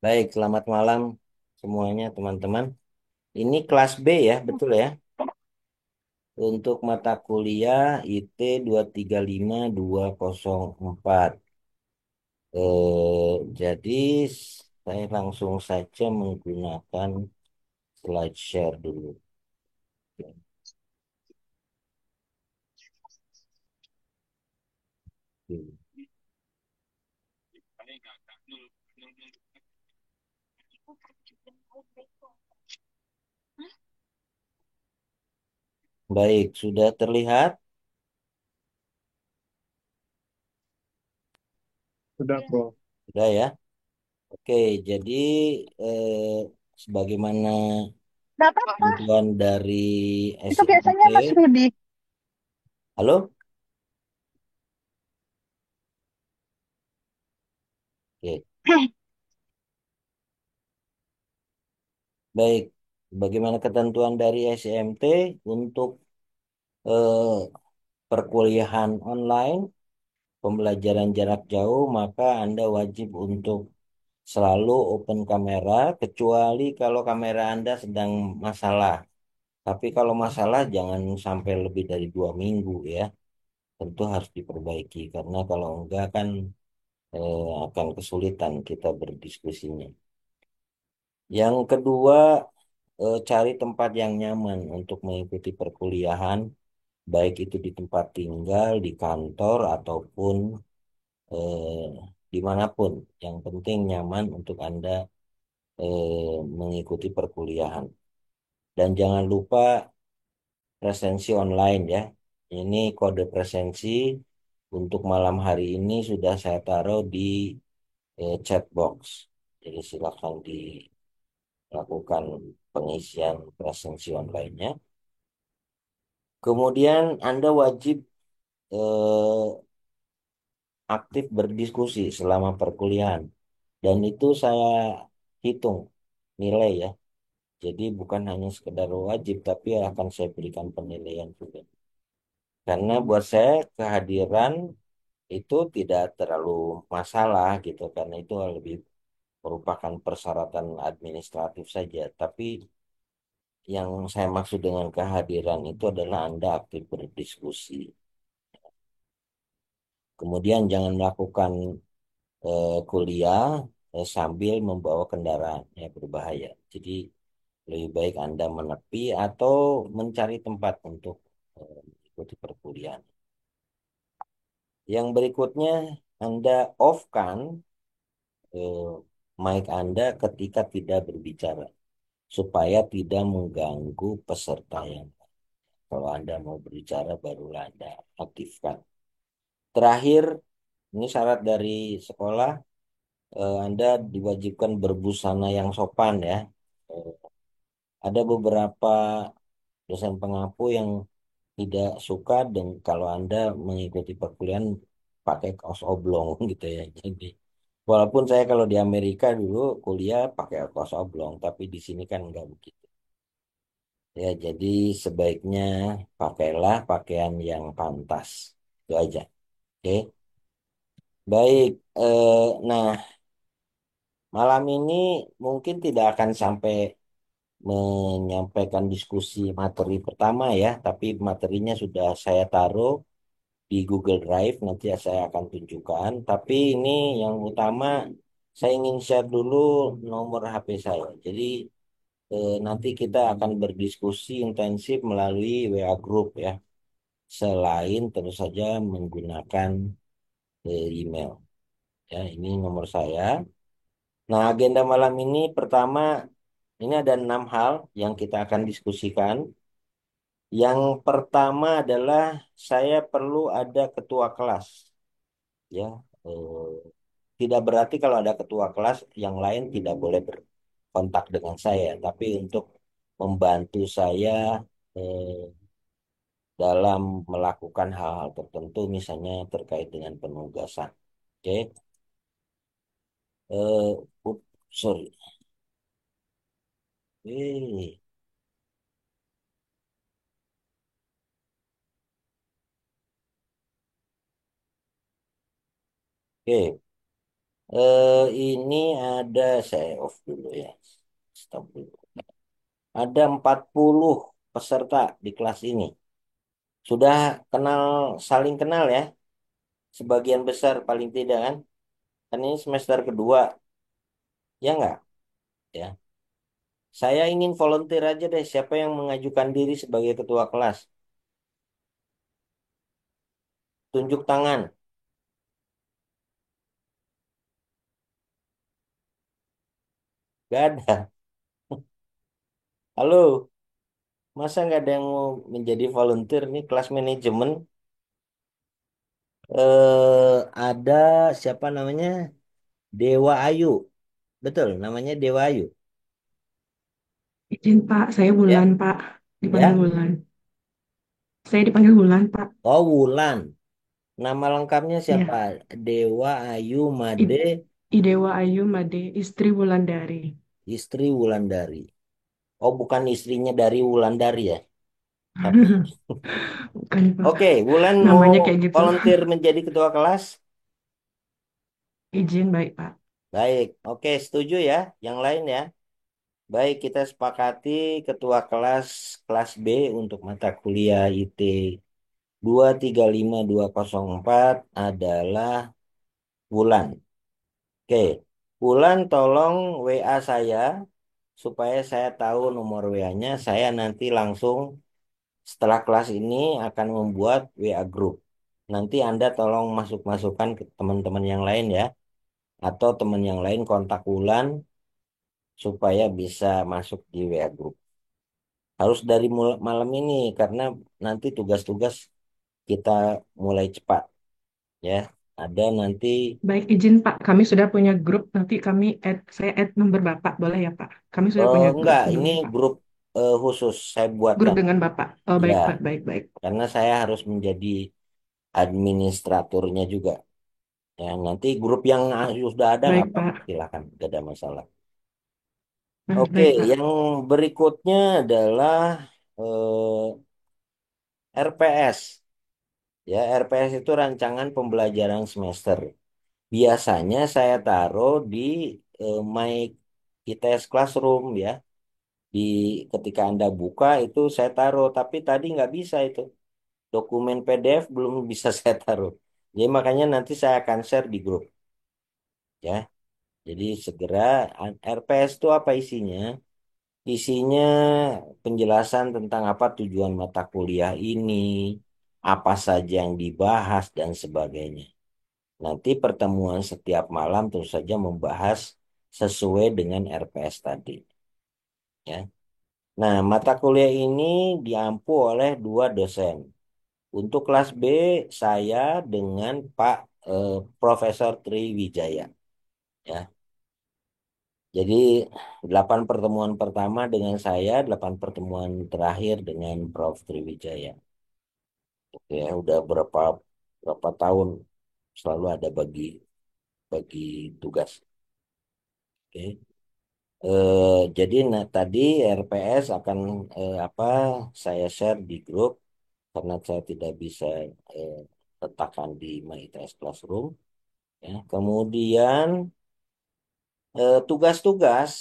Baik, selamat malam semuanya teman-teman. Ini kelas B ya, betul ya? Untuk mata kuliah IT 235204. Jadi saya langsung saja menggunakan slide share dulu. Baik, sudah terlihat? Sudah, Bro. Sudah ya? Oke, jadi eh, sebagaimana Kenapa, Pak? ketentuan dari Itu biasanya Mas SMP. Rudi. Halo? Oke. Baik, bagaimana ketentuan dari SMT untuk eh, perkuliahan online, pembelajaran jarak jauh, maka Anda wajib untuk selalu open kamera, kecuali kalau kamera Anda sedang masalah. Tapi kalau masalah jangan sampai lebih dari 2 minggu ya, tentu harus diperbaiki karena kalau enggak kan akan kesulitan kita berdiskusinya. Yang kedua, cari tempat yang nyaman untuk mengikuti perkuliahan, baik itu di tempat tinggal, di kantor, ataupun eh, dimanapun. Yang penting nyaman untuk Anda mengikuti perkuliahan. Dan jangan lupa presensi online ya. Ini kode presensi untuk malam hari ini sudah saya taruh di chat box. Jadi silakan dilakukan pengisian presensi online-nya. Kemudian Anda wajib eh, aktif berdiskusi selama perkuliahan. Dan itu saya hitung nilai ya. Jadi bukan hanya sekedar wajib, tapi akan saya berikan penilaian juga. Karena buat saya kehadiran itu tidak terlalu masalah gitu, karena itu lebih merupakan persyaratan administratif saja. Tapi yang saya maksud dengan kehadiran itu adalah Anda aktif berdiskusi. Kemudian jangan melakukan kuliah sambil membawa kendaraan ya berbahaya. Jadi lebih baik Anda menepi atau mencari tempat untuk mengikuti perkuliahan. Yang berikutnya Anda off-kan eh, mic Anda ketika tidak berbicara supaya tidak mengganggu peserta yang kalau Anda mau berbicara barulah Anda aktifkan. Terakhir, ini syarat dari sekolah, Anda diwajibkan berbusana yang sopan ya. Eh, Ada beberapa dosen pengampu yang tidak suka dan kalau Anda mengikuti perkuliahan pakai kaos oblong gitu ya. Jadi walaupun saya kalau di Amerika dulu kuliah pakai kaos oblong, tapi di sini kan enggak begitu. Ya, jadi sebaiknya pakailah pakaian yang pantas. Itu aja. Oke. Baik, nah malam ini mungkin tidak akan sampai menyampaikan diskusi materi pertama ya, tapi materinya sudah saya taruh di Google Drive, nanti saya akan tunjukkan. Tapi ini yang utama, saya ingin share dulu nomor HP saya. Jadi nanti kita akan berdiskusi intensif melalui WA Group ya, selain tentu saja menggunakan email. Ya, ini nomor saya. Nah, agenda malam ini pertama, ini ada 6 hal yang kita akan diskusikan. Yang pertama adalah saya perlu ada ketua kelas. Ya, tidak berarti kalau ada ketua kelas yang lain tidak boleh berkontak dengan saya, tapi untuk membantu saya eh, dalam melakukan hal-hal tertentu, misalnya terkait dengan penugasan. Oke. Sorry. Eh, Oke. Ini ada, saya off dulu ya. Stop dulu. Ada 40 peserta di kelas ini. Sudah kenal, saling kenal ya. Sebagian besar paling tidak kan. Kan ini semester kedua. Ya nggak? Ya. Saya ingin volunteer aja deh. Siapa yang mengajukan diri sebagai ketua kelas? Tunjuk tangan. Gak ada. Halo, masa nggak ada yang mau menjadi volunteer nih kelas manajemen? Ada siapa namanya? Dewa Ayu. Betul, namanya Dewa Ayu. Izin Pak, saya Wulan Ya, Pak, dipanggil ya. Wulan. Saya dipanggil Wulan Pak. Oh, Wulan. Nama lengkapnya siapa? Ya, Dewa Ayu Made, I- Idewa Ayu Made, istri Wulandari. istri Wulandari. Oh, bukan istrinya dari Wulandari ya. Tapi, Bukan Pak, oke, Wulan mau namanya kayak gitu. volunteer menjadi ketua kelas? Izin baik Pak. Baik, oke, setuju ya. Yang lain ya. Baik, kita sepakati ketua kelas kelas B untuk mata kuliah IT 235204 adalah Wulan. Oke, Wulan tolong WA saya supaya saya tahu nomor WA-nya. Saya nanti langsung setelah kelas ini akan membuat WA group. Nanti Anda tolong masuk-masukkan ke teman-teman yang lain ya. Atau teman yang lain kontak Wulan supaya bisa masuk di WA group. Harus dari malam ini karena nanti tugas-tugas kita mulai cepat ya. Ada nanti Baik izin Pak, kami sudah punya grup. Nanti saya add nomor Bapak, boleh ya Pak? Kami sudah punya grup enggak, ini sebelumnya Pak. grup khusus saya Grup buatkan. dengan Bapak. Oh Ya, baik Pak, baik baik. karena saya harus menjadi administraturnya juga. Ya, nanti grup yang sudah ada nggak Baik apa-apa, Pak. silakan, nggak ada masalah. Oke, Baik Pak. yang berikutnya adalah RPS. Ya, RPS itu rancangan pembelajaran semester. Biasanya saya taruh di My ITS Classroom ya. Di ketika Anda buka itu saya taruh, tapi tadi nggak bisa itu. Dokumen PDF belum bisa saya taruh. Jadi makanya nanti saya akan share di grup ya. Jadi segera RPS itu apa isinya? Isinya penjelasan tentang apa tujuan mata kuliah ini, apa saja yang dibahas dan sebagainya. Nanti pertemuan setiap malam tentu saja membahas sesuai dengan RPS tadi ya. Nah, mata kuliah ini diampu oleh dua dosen. Untuk kelas B, saya dengan Pak Profesor Triwijaya. Ya, jadi 8 pertemuan pertama dengan saya, 8 pertemuan terakhir dengan Prof Triwijaya. Ya, udah berapa berapa tahun selalu ada bagi bagi tugas. Oke. Jadi tadi RPS akan apa saya share di grup karena saya tidak bisa eh, letakkan di MyITS Classroom. Ya. Kemudian tugas-tugas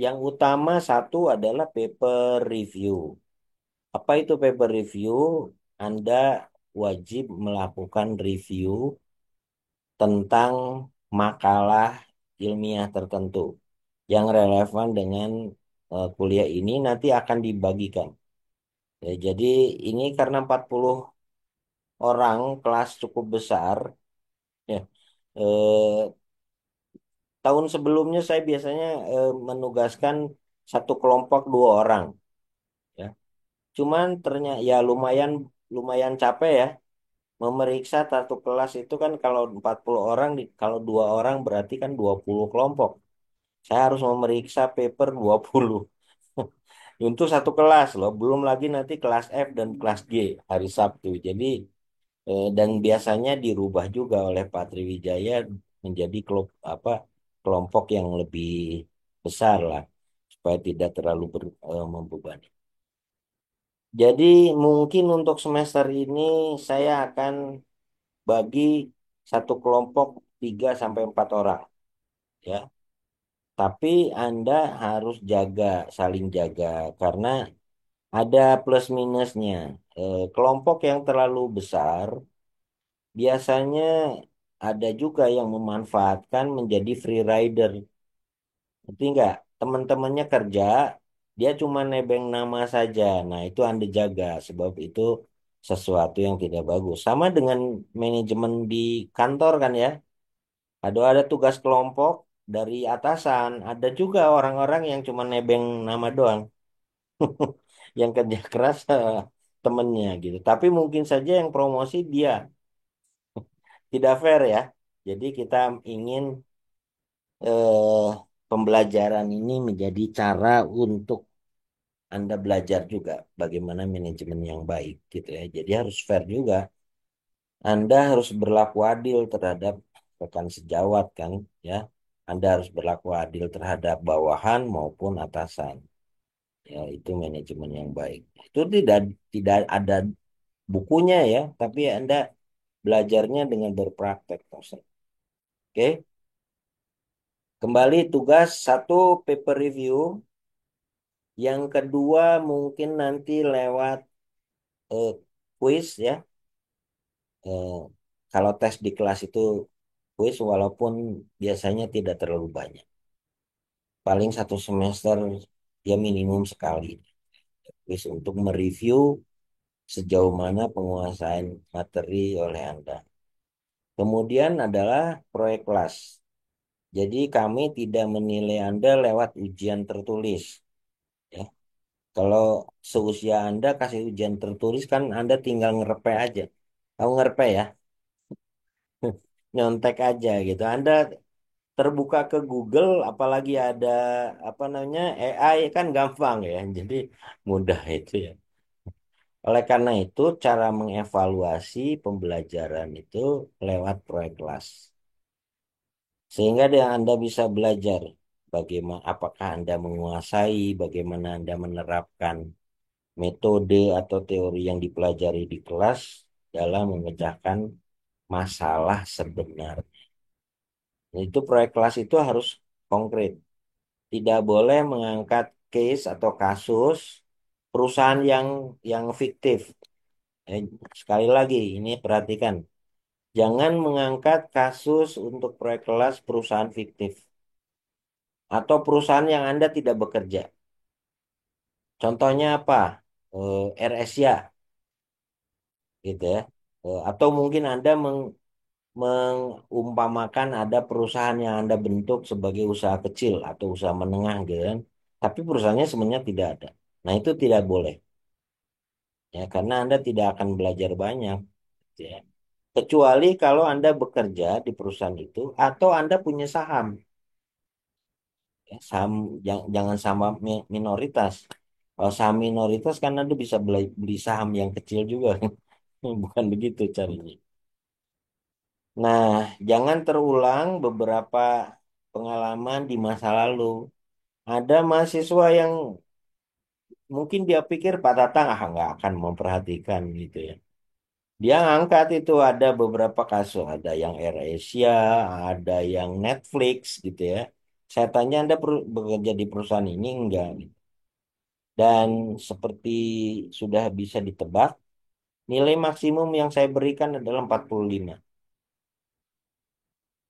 yang utama satu adalah paper review. Apa itu paper review? Anda wajib melakukan review tentang makalah ilmiah tertentu yang relevan dengan kuliah ini nanti akan dibagikan. Ya, jadi ini karena 40 orang kelas cukup besar ya. Eh, Tahun sebelumnya saya biasanya menugaskan satu kelompok 2 orang ya. Cuman ternyata ya lumayan lumayan capek ya. Memeriksa satu kelas itu kan kalau 40 orang kalau 2 orang berarti kan 20 kelompok. Saya harus memeriksa paper 20 untuk satu kelas loh. Belum lagi nanti kelas F dan kelas G hari Sabtu. Jadi dan biasanya dirubah juga oleh Pak Triwijaya menjadi apa kelompok yang lebih besar lah supaya tidak terlalu membebani. Jadi mungkin untuk semester ini saya akan bagi satu kelompok 3 sampai 4 orang. ya. Tapi Anda harus jaga, saling jaga, karena ada plus minusnya. Kelompok yang terlalu besar biasanya ada juga yang memanfaatkan menjadi free rider. Ngerti nggak? Teman-temannya kerja, dia cuma nebeng nama saja. Nah, itu Anda jaga, sebab itu sesuatu yang tidak bagus. Sama dengan manajemen di kantor kan ya. Ada tugas kelompok dari atasan, ada juga orang-orang yang cuma nebeng nama doang, yang kerja keras temennya gitu. Tapi mungkin saja yang promosi dia, tidak fair ya. Jadi kita ingin eh, pembelajaran ini menjadi cara untuk Anda belajar juga bagaimana manajemen yang baik gitu ya. Jadi harus fair juga. Anda harus berlaku adil terhadap rekan sejawat kan ya. Anda harus berlaku adil terhadap bawahan maupun atasan. Ya, itu manajemen yang baik. Itu tidak ada bukunya ya, tapi Anda belajarnya dengan berpraktek. Oke, kembali tugas satu paper review, yang kedua mungkin nanti lewat eh, quiz ya. Eh, Kalau tes di kelas itu quiz walaupun biasanya tidak terlalu banyak. Paling satu semester ya minimum sekali quiz untuk mereview sejauh mana penguasaan materi oleh Anda. Kemudian adalah proyek kelas. Jadi kami tidak menilai Anda lewat ujian tertulis. Ya. Kalau seusia Anda kasih ujian tertulis kan Anda tinggal ngerepe aja. Tahu ngerepe ya? Nyontek aja gitu. Anda terbuka ke Google, apalagi ada apa namanya AI kan gampang ya. Jadi mudah itu ya. Oleh karena itu, cara mengevaluasi pembelajaran itu lewat proyek kelas. Sehingga Anda bisa belajar bagaimana, apakah Anda menguasai, bagaimana Anda menerapkan metode atau teori yang dipelajari di kelas dalam memecahkan masalah sebenarnya. Itu proyek kelas itu harus konkret. Tidak boleh mengangkat case atau kasus perusahaan yang fiktif. Eh, Sekali lagi, ini perhatikan. Jangan mengangkat kasus untuk proyek kelas perusahaan fiktif atau perusahaan yang Anda tidak bekerja. Contohnya apa? AirAsia, gitu ya. Atau mungkin Anda mengumpamakan ada perusahaan yang Anda bentuk sebagai usaha kecil atau usaha menengah, gitu kan. Tapi perusahaannya sebenarnya tidak ada. Nah, itu tidak boleh. Ya, karena Anda tidak akan belajar banyak. Gitu ya. Kecuali kalau Anda bekerja di perusahaan itu atau Anda punya saham. Ya, saham jangan sama minoritas. Kalau saham minoritas kan Anda bisa beli saham yang kecil juga. Bukan begitu caranya. Nah, jangan terulang beberapa pengalaman di masa lalu. Ada mahasiswa yang mungkin dia pikir Pak Tatang nggak akan memperhatikan gitu ya. Dia ngangkat itu ada beberapa kasus, ada yang AirAsia, ada yang Netflix gitu ya. Saya tanya Anda bekerja di perusahaan ini enggak? Dan seperti sudah bisa ditebak, nilai maksimum yang saya berikan adalah 45.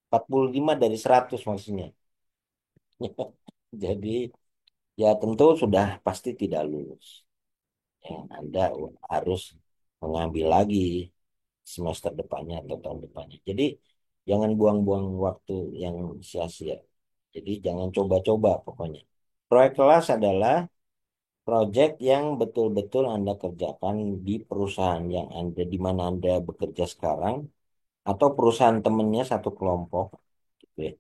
45 dari 100 maksudnya. Jadi ya tentu sudah pasti tidak lulus. Ya, Anda harus mengambil lagi semester depannya atau tahun depannya. Jadi jangan buang-buang waktu yang sia-sia. Jadi jangan coba-coba pokoknya. Proyek kelas adalah proyek yang betul-betul Anda kerjakan di perusahaan yang Anda di mana Anda bekerja sekarang atau perusahaan temannya satu kelompok gitu ya.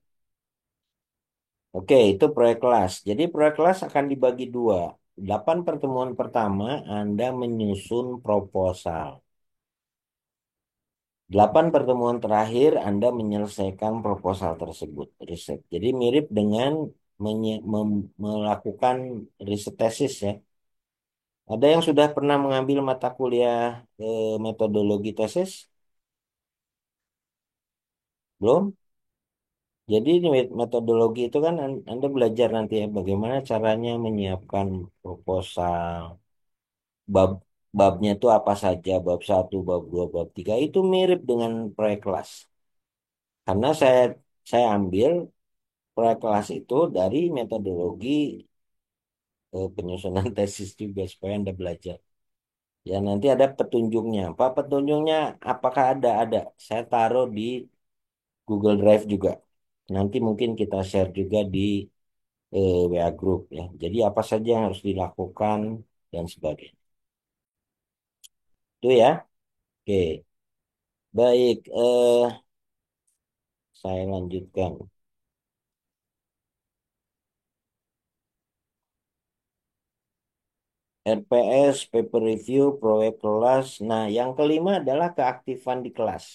Oke, itu proyek kelas. Jadi proyek kelas akan dibagi dua. 8 pertemuan pertama Anda menyusun proposal. 8 pertemuan terakhir Anda menyelesaikan proposal tersebut, riset. Jadi mirip dengan melakukan riset tesis ya. Ada yang sudah pernah mengambil mata kuliah metodologi tesis? Belum? Jadi ini metodologi itu kan Anda belajar nanti ya bagaimana caranya menyiapkan proposal, bab babnya itu apa saja, bab satu, bab dua, bab tiga itu mirip dengan proyek kelas. Karena saya ambil proyek kelas itu dari metodologi penyusunan tesis juga supaya Anda belajar. Ya nanti ada petunjuknya. Apa petunjuknya? Apakah ada? Ada. Saya taruh di Google Drive juga. Nanti mungkin kita share juga di WA Group ya. Jadi apa saja yang harus dilakukan dan sebagainya. Itu ya. Oke. Baik. Saya lanjutkan. RPS, paper review, proyek kelas. Nah, yang kelima adalah keaktifan di kelas.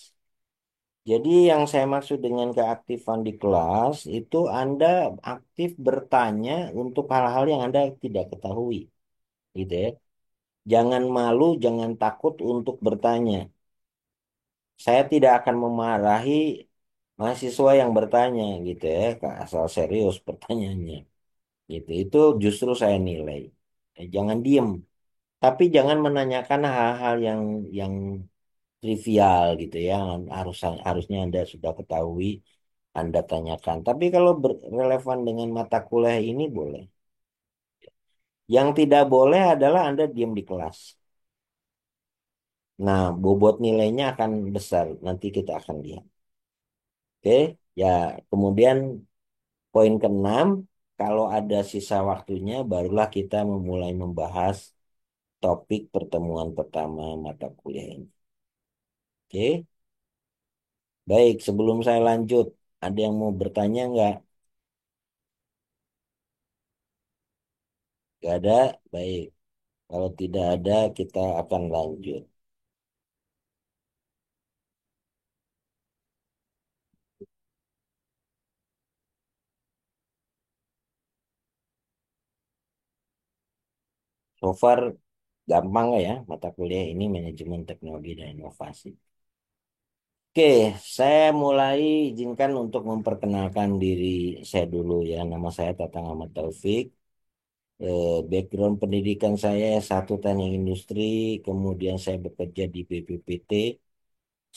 Jadi yang saya maksud dengan keaktifan di kelas itu Anda aktif bertanya untuk hal-hal yang Anda tidak ketahui, gitu ya. Jangan malu, jangan takut untuk bertanya. Saya tidak akan memarahi mahasiswa yang bertanya, gitu ya, asal serius pertanyaannya. Gitu. Itu justru saya nilai. Jangan diem, tapi jangan menanyakan hal-hal yang trivial gitu ya. Harusnya Anda sudah ketahui, Anda tanyakan. Tapi kalau relevan dengan mata kuliah ini boleh. Yang tidak boleh adalah Anda diam di kelas. Nah, bobot nilainya akan besar. Nanti kita akan lihat. Oke, ya. Kemudian poin keenam, kalau ada sisa waktunya, barulah kita memulai membahas topik pertemuan pertama mata kuliah ini. Oke, baik. Sebelum saya lanjut, ada yang mau bertanya nggak? Nggak ada? Baik. Kalau tidak ada, kita akan lanjut. So far, gampang nggak ya mata kuliah ini manajemen teknologi dan inovasi. Oke, saya mulai izinkan untuk memperkenalkan diri saya dulu ya. Nama saya Tatang Ahmad Taufik. Background pendidikan saya satu Teknik Industri, kemudian saya bekerja di BPPT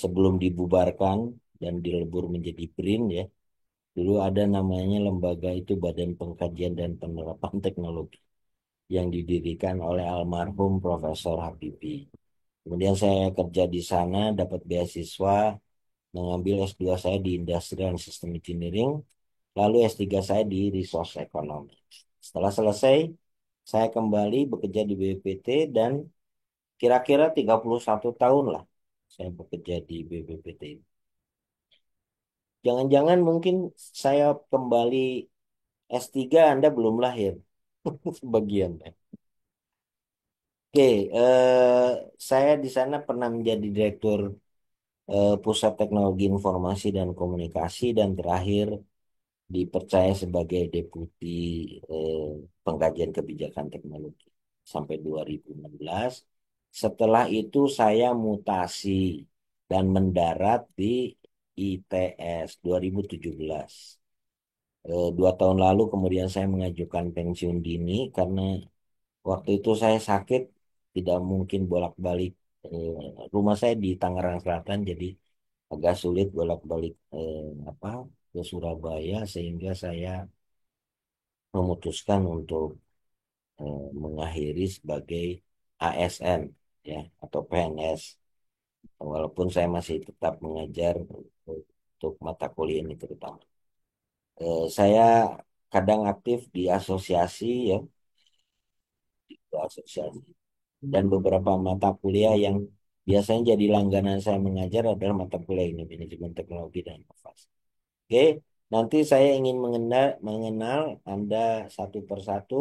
sebelum dibubarkan dan dilebur menjadi BRIN ya. Dulu ada namanya lembaga itu Badan Pengkajian dan Penerapan Teknologi yang didirikan oleh almarhum Profesor Habibie. Kemudian saya kerja di sana, dapat beasiswa, mengambil S2 saya di Industrial and System Engineering, lalu S3 saya di Resource Economics. Setelah selesai, saya kembali bekerja di BPPT dan kira-kira 31 tahun lah saya bekerja di BPPT. Jangan-jangan mungkin saya kembali S3 Anda belum lahir. Sebagian. Oke, saya di sana pernah menjadi direktur Pusat Teknologi Informasi dan Komunikasi dan terakhir dipercaya sebagai Deputi eh, Pengkajian Kebijakan Teknologi sampai 2016. Setelah itu saya mutasi dan mendarat di ITS 2017. 2 tahun lalu kemudian saya mengajukan pensiun dini karena waktu itu saya sakit, tidak mungkin bolak-balik. eh, Rumah saya di Tangerang Selatan, jadi agak sulit bolak-balik apa ke Surabaya sehingga saya memutuskan untuk mengakhiri sebagai ASN ya atau PNS. Walaupun saya masih tetap mengajar untuk mata kuliah ini terutama. Saya kadang aktif di asosiasi ya, di asosiasi dan beberapa mata kuliah yang biasanya jadi langganan saya mengajar adalah mata kuliah ini, manajemen teknologi dan inovasi. Oke, nanti saya ingin mengenal Anda satu persatu,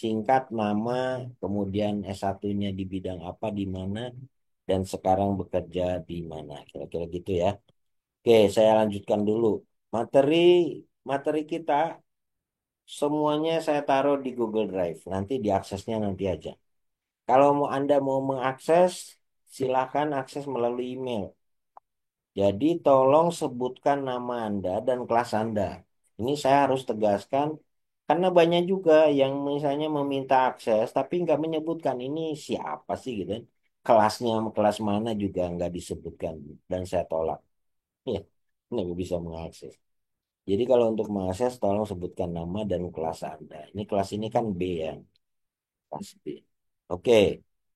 singkat nama, kemudian S1-nya di bidang apa, di mana, dan sekarang bekerja di mana. Kira-kira gitu ya. Oke, saya lanjutkan dulu. Materi materi kita semuanya saya taruh di Google Drive. Nanti diaksesnya nanti aja. Kalau Anda mau mengakses, silakan akses melalui email. Jadi tolong sebutkan nama Anda dan kelas Anda. Ini saya harus tegaskan karena banyak juga yang misalnya meminta akses tapi nggak menyebutkan ini siapa sih gitu kan. Kelasnya kelas mana juga nggak disebutkan dan saya tolak. Ya, nggak bisa mengakses. Jadi kalau untuk mengakses tolong sebutkan nama dan kelas Anda. Ini kelas ini kan B ya, kelas B. Oke,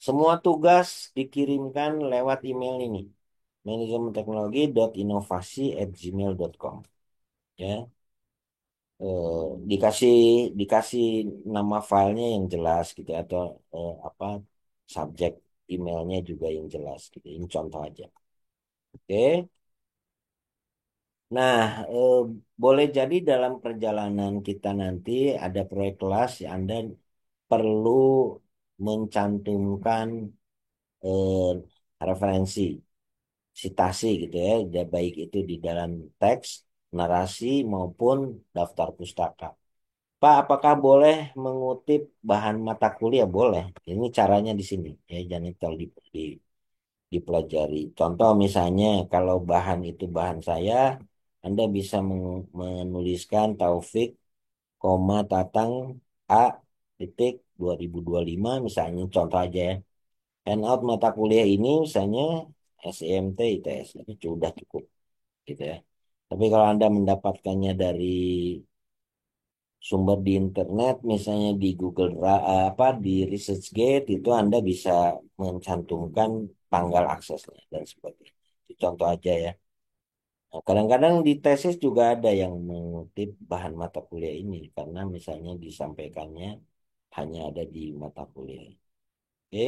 semua tugas dikirimkan lewat email ini manajementeknologi.inovasi@gmail.com ya. eh, dikasih dikasih nama filenya yang jelas gitu ya, atau apa subjek emailnya juga yang jelas gitu. Ini contoh aja. Oke. Nah, boleh jadi dalam perjalanan kita nanti ada proyek kelas ya Anda perlu mencantumkan eh, referensi, sitasi gitu ya, baik itu di dalam teks, narasi maupun daftar pustaka. Pak, apakah boleh mengutip bahan mata kuliah? Boleh. Ini caranya di sini. Ya, jangan kalau dipelajari. Contoh misalnya, kalau bahan itu bahan saya, Anda bisa menuliskan Taufik, koma, Tatang, A, titik, 2025, misalnya contoh aja ya. Handout mata kuliah ini misalnya SEMT, ITS. Itu sudah cukup gitu ya. Tapi kalau Anda mendapatkannya dari sumber di internet, misalnya di Google apa di ResearchGate itu Anda bisa mencantumkan tanggal aksesnya dan sebagainya. Itu contoh aja ya. Nah, kadang-kadang di tesis juga ada yang mengutip bahan mata kuliah ini karena misalnya disampaikannya hanya ada di mata kuliah. Oke.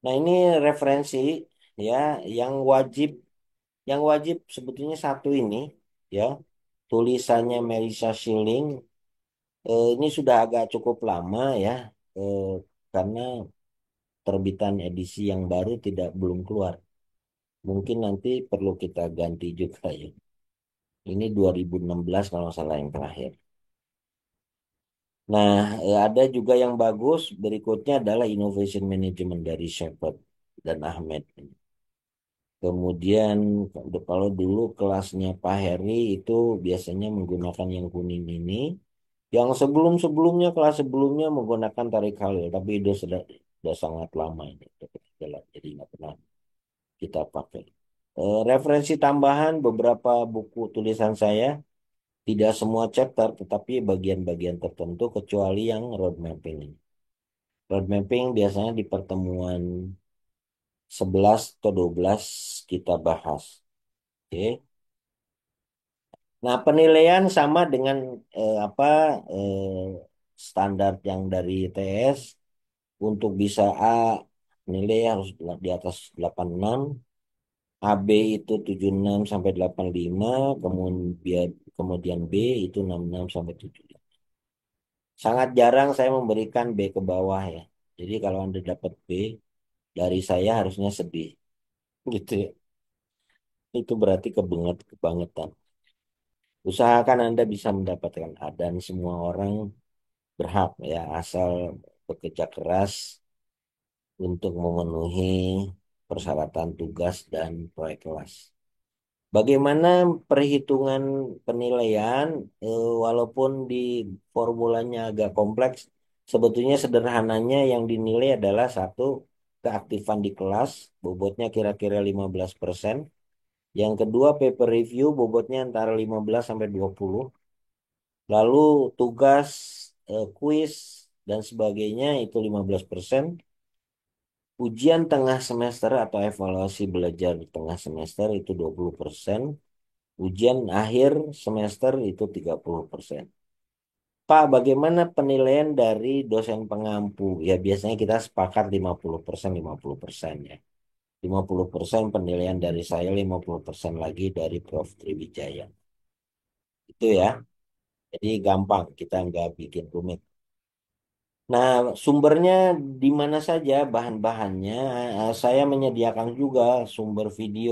Nah, ini referensi ya yang wajib sebetulnya satu ini ya. Tulisannya Melissa Schilling. Ini sudah agak cukup lama ya, eh, karena terbitan edisi yang baru belum keluar. Mungkin nanti perlu kita ganti juga ya. Ini 2016 kalau nggak salah yang terakhir. Nah, ada juga yang bagus. Berikutnya adalah Innovation Management dari Shepard dan Ahmed. Kemudian kalau dulu kelasnya Pak Heri itu biasanya menggunakan yang kuning ini. Yang sebelum-sebelumnya kelas sebelumnya menggunakan tarik Khalil, tapi itu sudah sangat lama ini. Jadi nggak pernah kita pakai. Referensi tambahan beberapa buku tulisan saya, tidak semua chapter, tetapi bagian-bagian tertentu kecuali yang road mapping. Road mapping biasanya di pertemuan 11 atau 12 kita bahas. Oke. Nah, penilaian sama dengan apa standar yang dari ITS. Untuk bisa A, nilai harus di atas 86, AB itu 76 sampai 85, kemudian B itu 66 sampai 75. Sangat jarang saya memberikan B ke bawah ya. Jadi kalau Anda dapat B dari saya harusnya sedih gitu ya. Itu berarti kebangetan. Usahakan Anda bisa mendapatkan A dan semua orang berhak ya asal bekerja keras untuk memenuhi persyaratan tugas dan proyek kelas. Bagaimana perhitungan penilaian, walaupun di formulanya agak kompleks, sebetulnya sederhananya yang dinilai adalah satu, keaktifan di kelas, bobotnya kira-kira 15%. Yang kedua, paper review, bobotnya antara 15 sampai 20. Lalu tugas, kuis, dan sebagainya itu 15%. Ujian tengah semester atau evaluasi belajar di tengah semester itu 20%. Ujian akhir semester itu 30%. Pak, bagaimana penilaian dari dosen pengampu? Ya biasanya kita sepakat 50%, 50% ya. 50% penilaian dari saya, 50% lagi dari Prof. Triwijaya. Itu ya. Jadi gampang, kita nggak bikin rumit. Nah, sumbernya di mana saja bahan-bahannya? Saya menyediakan juga sumber video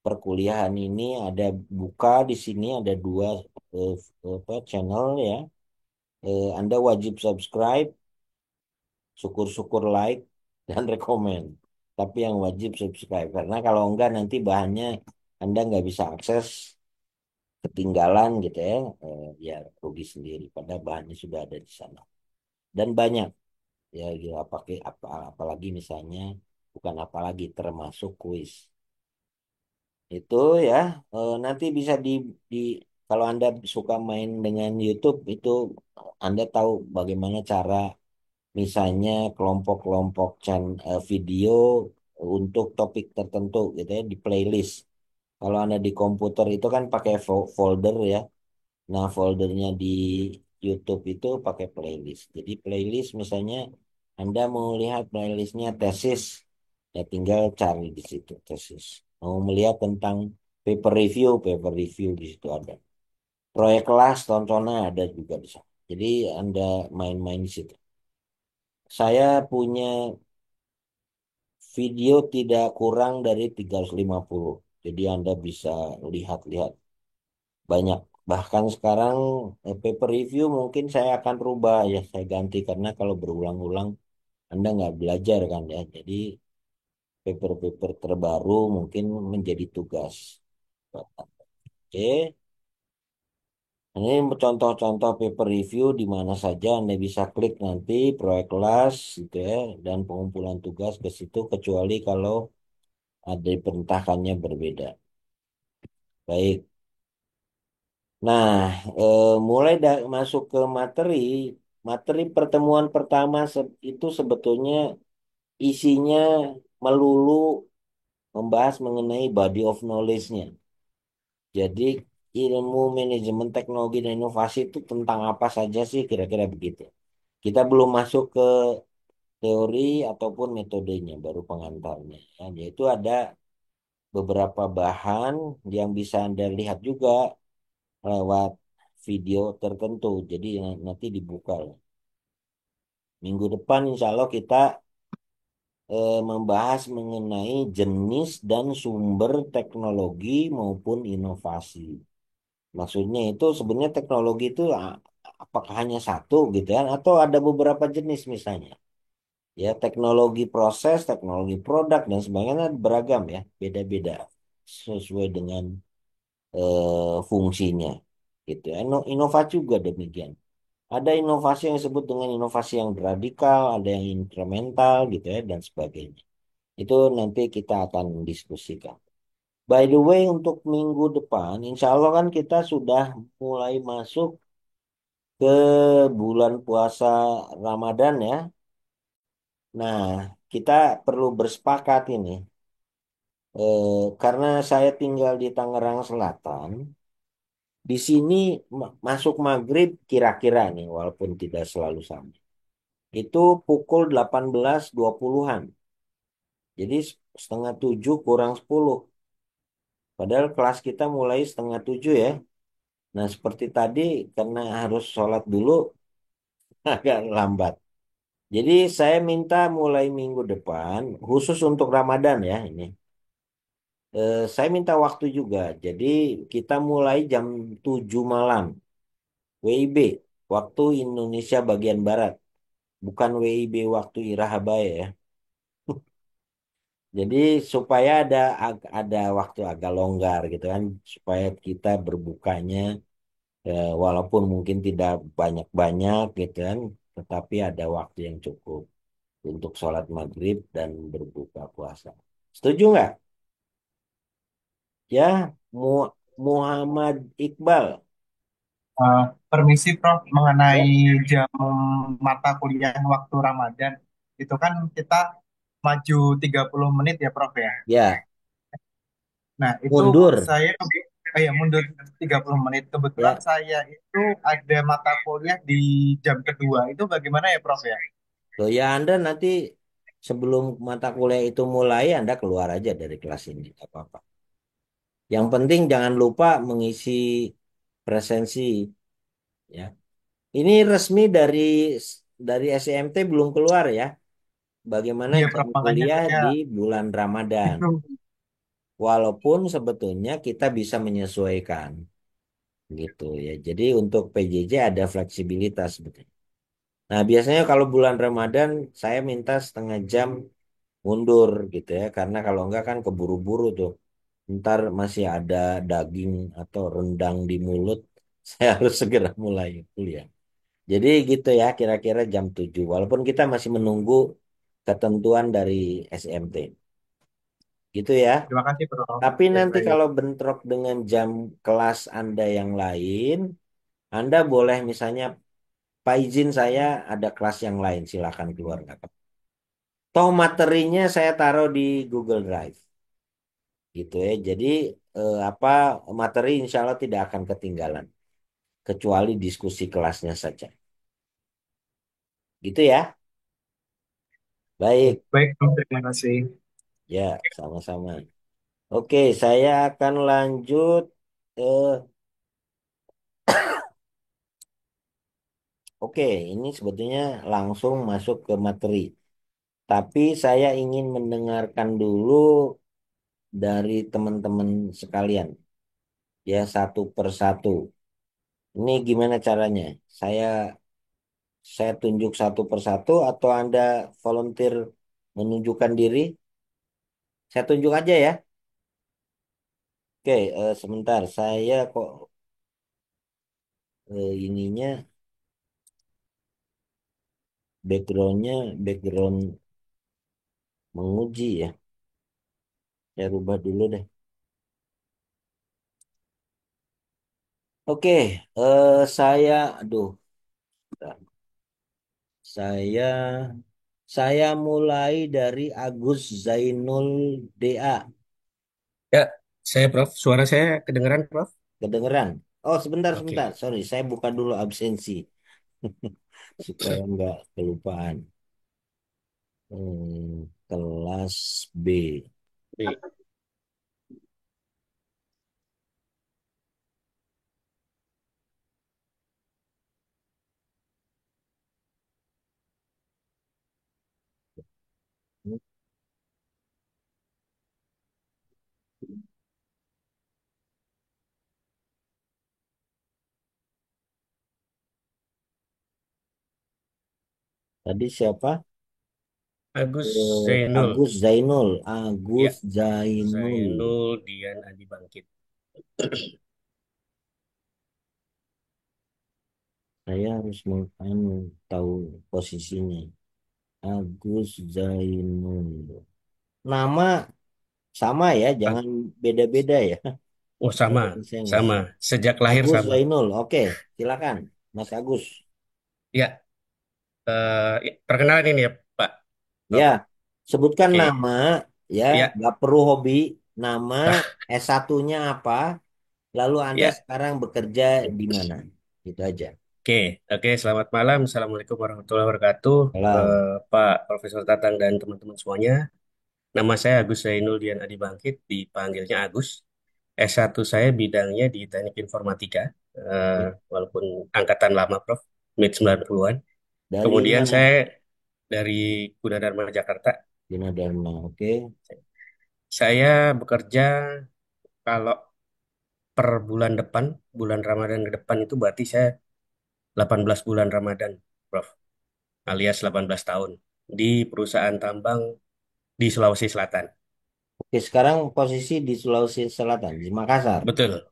perkuliahan ini ada buka di sini ada dua eh, apa, channel ya. Anda wajib subscribe, syukur-syukur like dan rekomen. tapi yang wajib subscribe. Karena kalau enggak nanti bahannya Anda nggak bisa akses, ketinggalan gitu ya, ya rugi sendiri. Padahal bahannya sudah ada di sana. Dan banyak ya, gila, pakai apalagi misalnya, bukan apalagi, termasuk kuis. Itu ya, nanti bisa di kalau Anda suka main dengan YouTube itu, Anda tahu bagaimana cara misalnya kelompok-kelompok video untuk topik tertentu gitu ya di playlist. Kalau Anda di komputer itu kan pakai folder ya. Nah, foldernya di YouTube itu pakai playlist. Jadi playlist misalnya Anda mau lihat playlistnya tesis, ya tinggal cari di situ tesis. Mau melihat tentang paper review di situ ada. Proyek kelas, tontonan ada juga di sana. Jadi Anda main-main di situ. Saya punya video tidak kurang dari 350. Jadi Anda bisa lihat-lihat banyak. Bahkan sekarang paper review mungkin saya akan rubah ya, saya ganti karena kalau berulang-ulang Anda nggak belajar kan ya. Jadi paper-paper terbaru mungkin menjadi tugas. Oke, ini contoh-contoh paper review di mana saja Anda bisa klik nanti proyek kelas gitu ya, dan pengumpulan tugas ke situ kecuali kalau ada perintahkannya berbeda. Baik. Nah, mulai masuk ke materi, materi pertemuan pertama itu sebetulnya isinya melulu membahas mengenai body of knowledge-nya. Jadi, ilmu manajemen teknologi dan inovasi itu tentang apa saja sih, kira-kira begitu. Kita belum masuk ke teori ataupun metodenya, baru pengantarnya. Ya, yaitu ada beberapa bahan yang bisa Anda lihat juga lewat video tertentu. Jadi nanti dibuka lah. Minggu depan insya Allah kita membahas mengenai jenis dan sumber teknologi maupun inovasi. Maksudnya itu sebenarnya teknologi itu apakah hanya satu gitu kan, atau ada beberapa jenis misalnya. Ya, teknologi proses, teknologi produk dan sebagainya beragam ya, beda-beda sesuai dengan fungsinya gitu ya. Inovasi juga demikian. Ada inovasi yang disebut dengan inovasi yang radikal, ada yang incremental gitu ya, dan sebagainya. Itu nanti kita akan diskusikan. By the way, untuk minggu depan, insya Allah kan kita sudah mulai masuk ke bulan puasa Ramadan ya. Nah, kita perlu bersepakat ini. Karena saya tinggal di Tangerang Selatan, di sini masuk maghrib kira-kira nih, walaupun tidak selalu sama. Itu pukul 18.20-an. Jadi setengah tujuh kurang 10. Padahal kelas kita mulai setengah tujuh ya. Nah seperti tadi karena harus sholat dulu agak lambat. Jadi saya minta mulai minggu depan khusus untuk Ramadan ya ini. Saya minta waktu juga. Jadi kita mulai jam 7 malam. WIB, waktu Indonesia bagian Barat. Bukan WIB waktu Irahabaya ya. Jadi supaya ada waktu agak longgar gitu kan, supaya kita berbukanya walaupun mungkin tidak banyak-banyak gitu kan, tetapi ada waktu yang cukup untuk sholat maghrib dan berbuka puasa. Setuju nggak? Ya, Muhammad Iqbal. Permisi Prof, mengenai Ya, jam mata kuliah waktu Ramadan, itu kan kita maju 30 menit ya Prof ya. ya, Nah, itu mundur. saya ya mundur 30 menit. Kebetulan Ya, saya itu ada mata kuliah di jam kedua. Itu bagaimana ya Prof ya? tuh ya Anda nanti sebelum mata kuliah itu mulai, Anda keluar aja dari kelas ini, nggak apa-apa. Yang penting jangan lupa mengisi presensi ya. Ini resmi dari SMT belum keluar ya. Bagaimana Iya jam Prof, makanya kuliah saya di bulan Ramadan. itu. Walaupun sebetulnya kita bisa menyesuaikan gitu ya. Jadi untuk PJJ ada fleksibilitas sebetulnya. Nah, biasanya kalau bulan Ramadan saya minta setengah jam mundur gitu ya. Karena kalau enggak kan keburu-buru tuh. Ntar masih ada daging atau rendang di mulut. Saya harus segera mulai kuliah. Jadi gitu ya kira-kira jam 7. Walaupun kita masih menunggu ketentuan dari SMT. Gitu ya. Terima kasih, Prof. Tapi Ya, nanti baik. kalau bentrok dengan jam kelas Anda yang lain, Anda boleh misalnya, Pak izin saya ada kelas yang lain, silakan keluar. Nggak apa-apa. Toh materinya saya taruh di Google Drive, gitu ya. Jadi apa materi insya Allah tidak akan ketinggalan, kecuali diskusi kelasnya saja. Gitu ya. Baik, Baik, Prof. Terima kasih. ya sama-sama. Oke, saya akan lanjut. eh oke, ini sebetulnya langsung masuk ke materi. Tapi saya ingin mendengarkan dulu dari teman-teman sekalian, ya satu persatu. Ini gimana caranya? Saya saya tunjuk satu persatu atau Anda volunteer menunjukkan diri? Saya tunjuk aja ya. Oke, sebentar. Saya kok ininya backgroundnya background menguji ya. Saya rubah dulu deh. Oke, aduh, saya saya mulai dari Agus Zainul DA. Ya, saya Prof. Suara saya kedengeran, Prof? Kedengeran? Oh, sebentar, sebentar. Oke. Sorry, saya buka dulu absensi supaya nggak kelupaan. Kelas B. Baik. Tadi siapa? Agus Zainul. Agus Zainul. Ya, Agus Zainul. Zainul Dian Adi Bangkit. Saya harus tahu posisinya. Agus Zainul. Nama sama ya, jangan beda-beda ya. Oh, sama. Saya nggak Sama. tahu. Sejak lahir Agus sama. Zainul. Oke, silakan, Mas Agus. Ya, perkenalan ini ya, Pak Ya, Prof. sebutkan Oke. nama, ya, Ya, nggak perlu hobi, nama, S1-nya apa, lalu Anda ya. sekarang bekerja di mana? Itu aja. Oke, oke. Selamat malam. Assalamualaikum warahmatullahi wabarakatuh. Salam. Pak Profesor Tatang dan teman-teman semuanya. Nama saya Agus Zainul Dian Adi Bangkit, dipanggilnya Agus. S1 saya bidangnya di Teknik Informatika, eh, walaupun angkatan lama, Prof, mid 90-an. Dari Kemudian mana? saya dari Gunadarma, Jakarta. Dharma. Oke. Saya bekerja kalau per bulan depan, bulan Ramadan ke depan itu berarti saya 18 bulan Ramadan, Prof, alias 18 tahun di perusahaan tambang di Sulawesi Selatan. Oke, sekarang posisi di Sulawesi Selatan, di Makassar. Betul.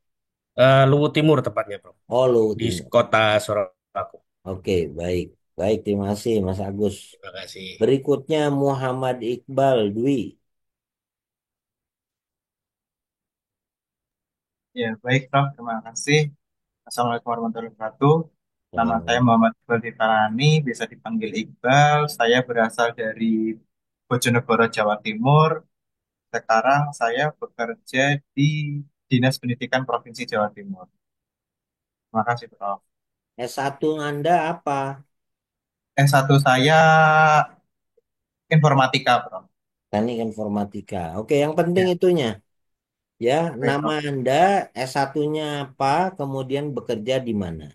Luwu Timur tepatnya, Prof, Oh, Luwu di Timur. kota Sorowako. Oke, baik. Baik, terima kasih Mas Agus. Terima kasih. Berikutnya Muhammad Iqbal Dwi. Ya, baik, Prof. Terima kasih. Assalamualaikum warahmatullahi wabarakatuh. Nama saya Salam. Muhammad Iqbal Titarani, bisa dipanggil Iqbal. Saya berasal dari Bojonegoro, Jawa Timur. Sekarang saya bekerja di Dinas Pendidikan Provinsi Jawa Timur. Terima kasih, Prof. S1 Anda apa? S1 saya informatika, Prof. Teknik Informatika. Oke, yang penting Ya, itunya. Ya, baik, nama Prof. Anda, S1-nya apa, kemudian bekerja di mana.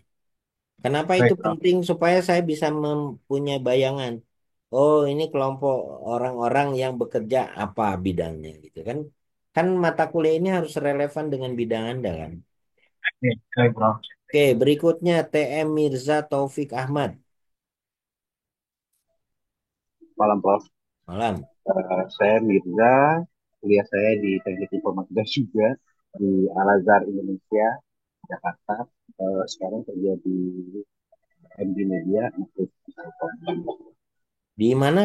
Kenapa itu Baik, Prof. penting? Supaya saya bisa mempunyai bayangan. Oh, ini kelompok orang-orang yang bekerja apa bidangnya gitu kan. Kan mata kuliah ini harus relevan dengan bidang Anda kan. Ya, baik, Prof. Oke, berikutnya TM Mirza Taufik Ahmad. Malam, Prof. Malam. Saya Mirza, kuliah saya di Teknik Informatika juga di Al-Azhar Indonesia, Jakarta. Sekarang kerja di MD Media, untuk Telkom. Di mana?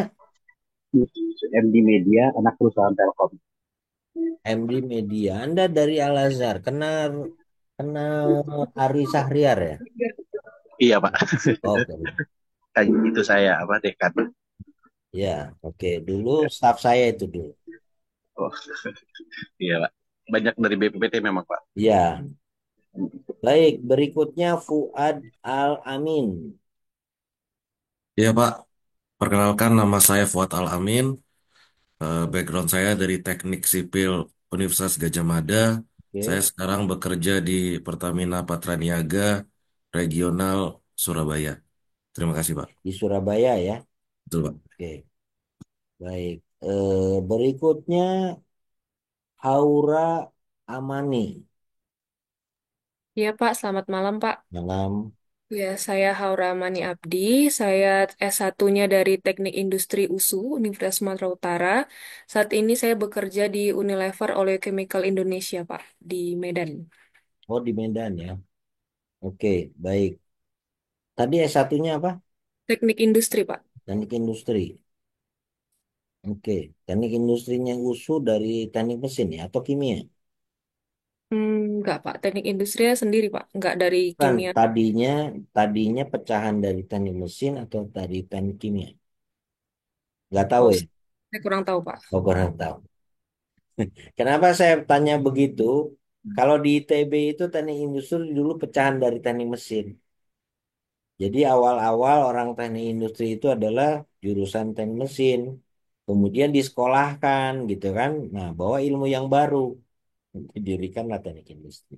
MD Media, anak perusahaan Telkom. MD Media. Anda dari Al-Azhar. Kenal kenal Ari Sahriar ya? Iya Pak, Oke. itu saya apa dekan. Ya, oke. Dulu staff saya itu dulu. Oh, iya Pak. Banyak dari BPPT memang Pak. Ya, baik. Berikutnya Fuad Al-Amin. Ya Pak, perkenalkan nama saya Fuad Al-Amin. Background saya dari Teknik Sipil Universitas Gadjah Mada. Saya Oke, sekarang bekerja di Pertamina Patraniaga Regional Surabaya. Terima kasih Pak. di Surabaya ya. Betul Pak. Oke, baik. Berikutnya Haura Amani. Ya Pak, selamat malam Pak. Malam. Ya, saya Haura Mani Abdi. Saya S1-nya dari Teknik Industri USU, Universitas Sumatera Utara. Saat ini saya bekerja di Unilever Oleochemical Indonesia, Pak, di Medan. Oh, di Medan ya. Oke, baik. Tadi S1-nya apa? Teknik Industri, Pak. Teknik Industri. Oke, teknik industrinya USU dari teknik mesin ya atau kimia? Enggak, Pak. Teknik Industrinya sendiri, Pak. Enggak dari Kan kimia. tadinya pecahan dari teknik mesin atau dari teknik kimia? Nggak tahu Oh, ya? saya kurang tahu, Pak. Oh, kurang tahu. Kenapa saya tanya begitu? Kalau di ITB itu teknik industri dulu pecahan dari teknik mesin. Jadi awal-awal orang teknik industri itu adalah jurusan teknik mesin. Kemudian disekolahkan gitu kan. Nah, bawa ilmu yang baru. Didirikanlah teknik industri.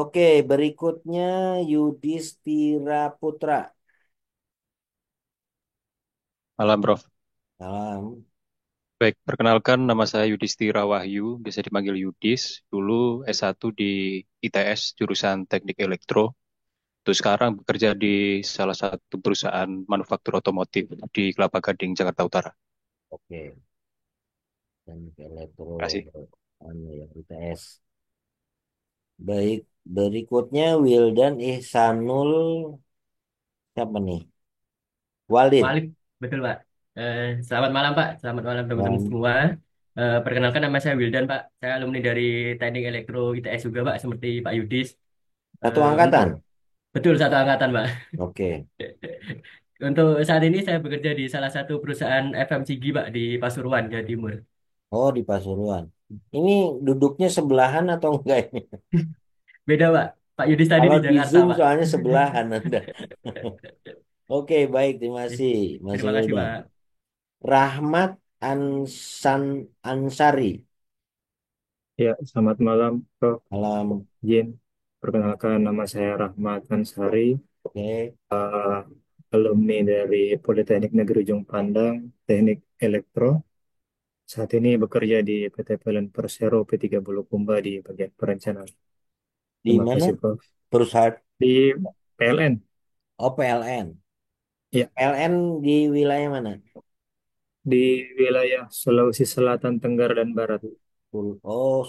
Oke, berikutnya Yudhistira Putra. Malam, Prof. Salam. Baik, perkenalkan nama saya Yudhistira Wahyu, biasa dipanggil Yudis. Dulu S1 di ITS, jurusan Teknik Elektro. Terus sekarang bekerja di salah satu perusahaan manufaktur otomotif di Kelapa Gading, Jakarta Utara. Oke, teknik elektro, Terima kasih. anu ya, ITS. Baik, berikutnya Wildan Ihsanul, siapa nih? Walid. Walik, betul Pak. Selamat malam Pak, selamat malam teman-teman Dan semua. Perkenalkan nama saya Wildan Pak, saya alumni dari Teknik Elektro ITS juga Pak, seperti Pak Yudis. satu Untuk angkatan. betul satu angkatan Pak. Oke. Untuk saat ini saya bekerja di salah satu perusahaan FMCG Pak di Pasuruan, Jawa Timur. Oh, di Pasuruan. Ini duduknya sebelahan atau enggak ini? Beda Pak, Pak Yudis tadi Kalau di di Jakarta Zoom Pak. soalnya sebelahan Anda. Oke, baik, terima kasih, Mas Terima kasih Wildan. Pak. Rahmat Ansari. Ya, selamat malam, Prof. Malam. Jin. Perkenalkan, nama saya Rahmat Ansari, Oke. alumni dari Politeknik Negeri Ujung Pandang, Teknik Elektro. Saat ini bekerja di PT PLN Persero P3 Bulukumba di bagian perencanaan. Di Terima mana? kasih, Prof. Perusahaan. Di PLN, Oh, PLN. ya, PLN di wilayah mana? di wilayah Sulawesi Selatan, Tenggara, dan Barat. Oh,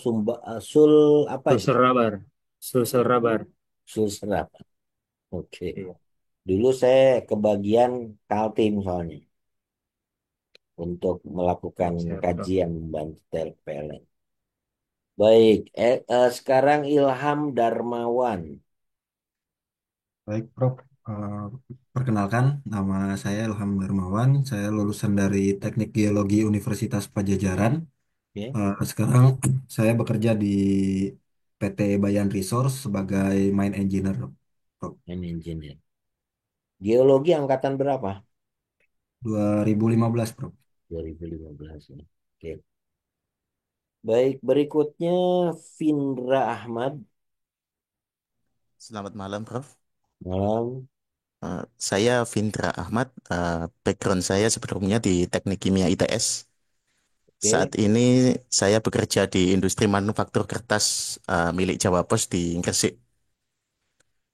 Sul apa itu? Sulsel Rabar, Sulsel Rabar. Sul Serap. Oke. Iya, Dulu saya kebagian Kaltim soalnya untuk melakukan siap, Prof. kajian membantu PLN. Baik, sekarang Ilham Darmawan. Baik, Prof. Eh, Perkenalkan, nama saya Ilham Darmawan. Saya lulusan dari Teknik Geologi Universitas Pajajaran. Ya, Sekarang saya bekerja di PT Bayan Resource sebagai mine engineer, Prof. and engineer. Geologi angkatan berapa? 2015, Prof. 2015 ya. Oke. Baik, berikutnya Vindra Ahmad. Selamat malam, Prof. Malam. Saya Vindra Ahmad. Background saya sebelumnya di Teknik Kimia ITS. Saat Oke, ini saya bekerja di industri manufaktur kertas milik Jawa Pos di Gresik.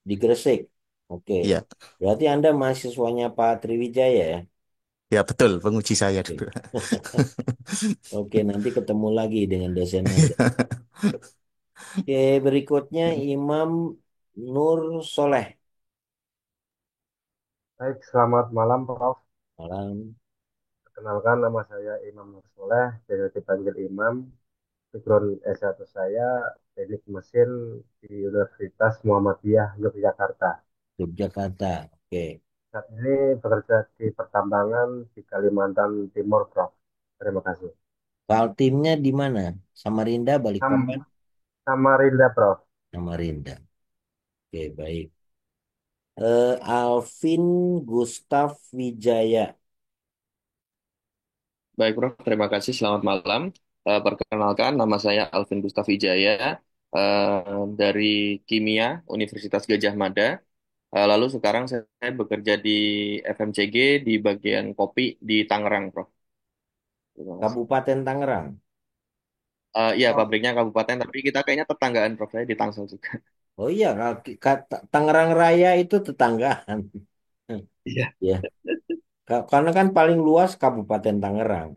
di Gresik. Oke. Iya, Berarti Anda mahasiswanya Pak Triwijaya ya? Ya betul, penguji saya Oke. dulu. Oke, nanti ketemu lagi dengan dosen Anda. Oke, berikutnya Imam Nur Soleh. Baik, selamat malam Prof. Malam. Perkenalkan nama saya Imam Nur Soleh, biasa dipanggil Imam. Background S1 saya teknik mesin di Universitas Muhammadiyah Yogyakarta. Yogyakarta. Oke. Saat ini bekerja di pertambangan di Kalimantan Timur, Prof. Terima kasih. Timnya di mana? Samarinda, Balikpapan? Sam Samarinda, Prof. Samarinda. Oke, baik. Alvin Gustaf Wijaya. Baik, Prof. Terima kasih. Selamat malam. Perkenalkan, nama saya Alvin Gustaf Wijaya dari Kimia Universitas Gajah Mada. Lalu sekarang saya bekerja di FMCG di bagian kopi di Tangerang, Prof. Terima kasih. Kabupaten Tangerang. Iya, pabriknya kabupaten, tapi kita kayaknya tetanggaan, Prof. Saya di Tangsel juga. Oh iya, Tangerang Raya itu tetanggaan. Iya, Ya, karena kan paling luas Kabupaten Tangerang.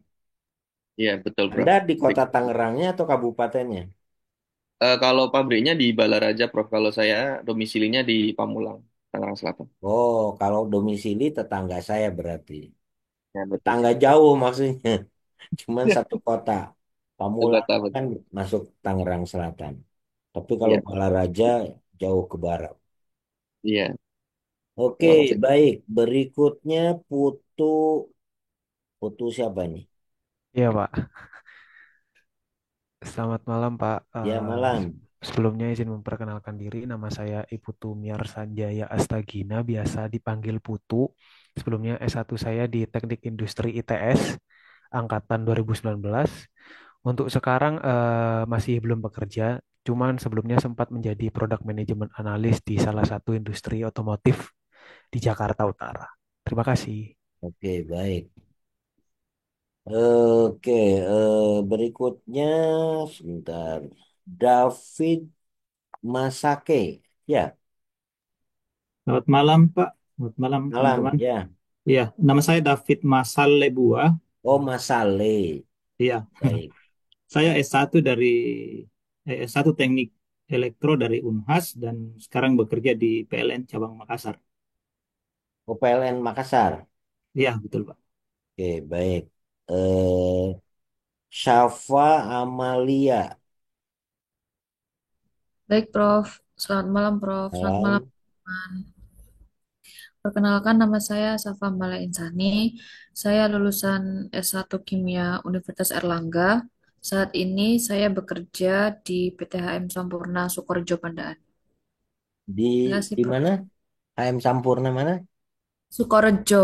iya betul, Prof. Anda di kota Tangerangnya atau kabupatennya? Kalau pabriknya di Balaraja, Prof. Kalau saya domisilinya di Pamulang, Tangerang Selatan. Oh, kalau domisili tetangga saya berarti. Ya, betul. Tetangga jauh maksudnya. Cuman Iya, satu kota. Pamulang kota, betul. kan masuk Tangerang Selatan. Tapi kalau Iya, Balaraja jauh ke barat. iya. Oke, Terima kasih. baik. Berikutnya Putu. Putu siapa nih? Iya, Pak. Selamat malam, Pak. Ya, malam. Sebelumnya izin memperkenalkan diri. Nama saya Iputu Miar Sanjaya Astagina, biasa dipanggil Putu. Sebelumnya S1 saya di Teknik Industri ITS, angkatan 2019. Untuk sekarang masih belum bekerja, cuman sebelumnya sempat menjadi Product Management Analyst di salah satu industri otomotif di Jakarta Utara. Terima kasih. Oke, baik. Oke, berikutnya sebentar. David Masake. Ya, Selamat malam, Pak. Selamat malam, malam. teman-teman. Ya. Iya, nama saya David Masal Lebua. Oh, Masale. Iya, Baik. saya S1 dari S1 Teknik Elektro dari Unhas dan sekarang bekerja di PLN Cabang Makassar. PLN Makassar. Iya, betul, Pak. Oke, baik. Eh, Syafa Amalia. Baik, Prof. Selamat malam, Prof. Selamat malam, Malam. teman. Perkenalkan, nama saya Safa Mala Insani. Saya lulusan S1 Kimia Universitas Erlangga. Saat ini saya bekerja di PT HM Sampurna Sukorejo Pandaan. Di Terima kasih, di Prof. mana? HM Sampurna mana? Sukorejo,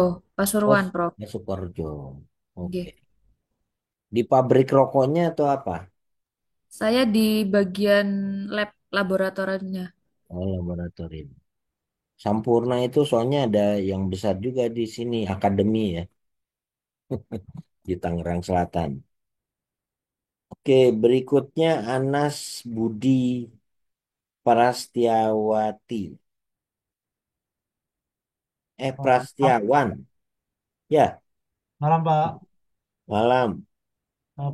Oh, Pasuruan, Prof. Sukoharjo. Oke. Oke. Di pabrik rokoknya atau apa? Saya di bagian lab laboratoriumnya. Oh, laboratorium. Sampurna itu soalnya ada yang besar juga di sini, akademi ya, di Tangerang Selatan. Oke, berikutnya Anas Budi Prastiawati. Malam, Prastiawan. Ya, malam, Pak. malam.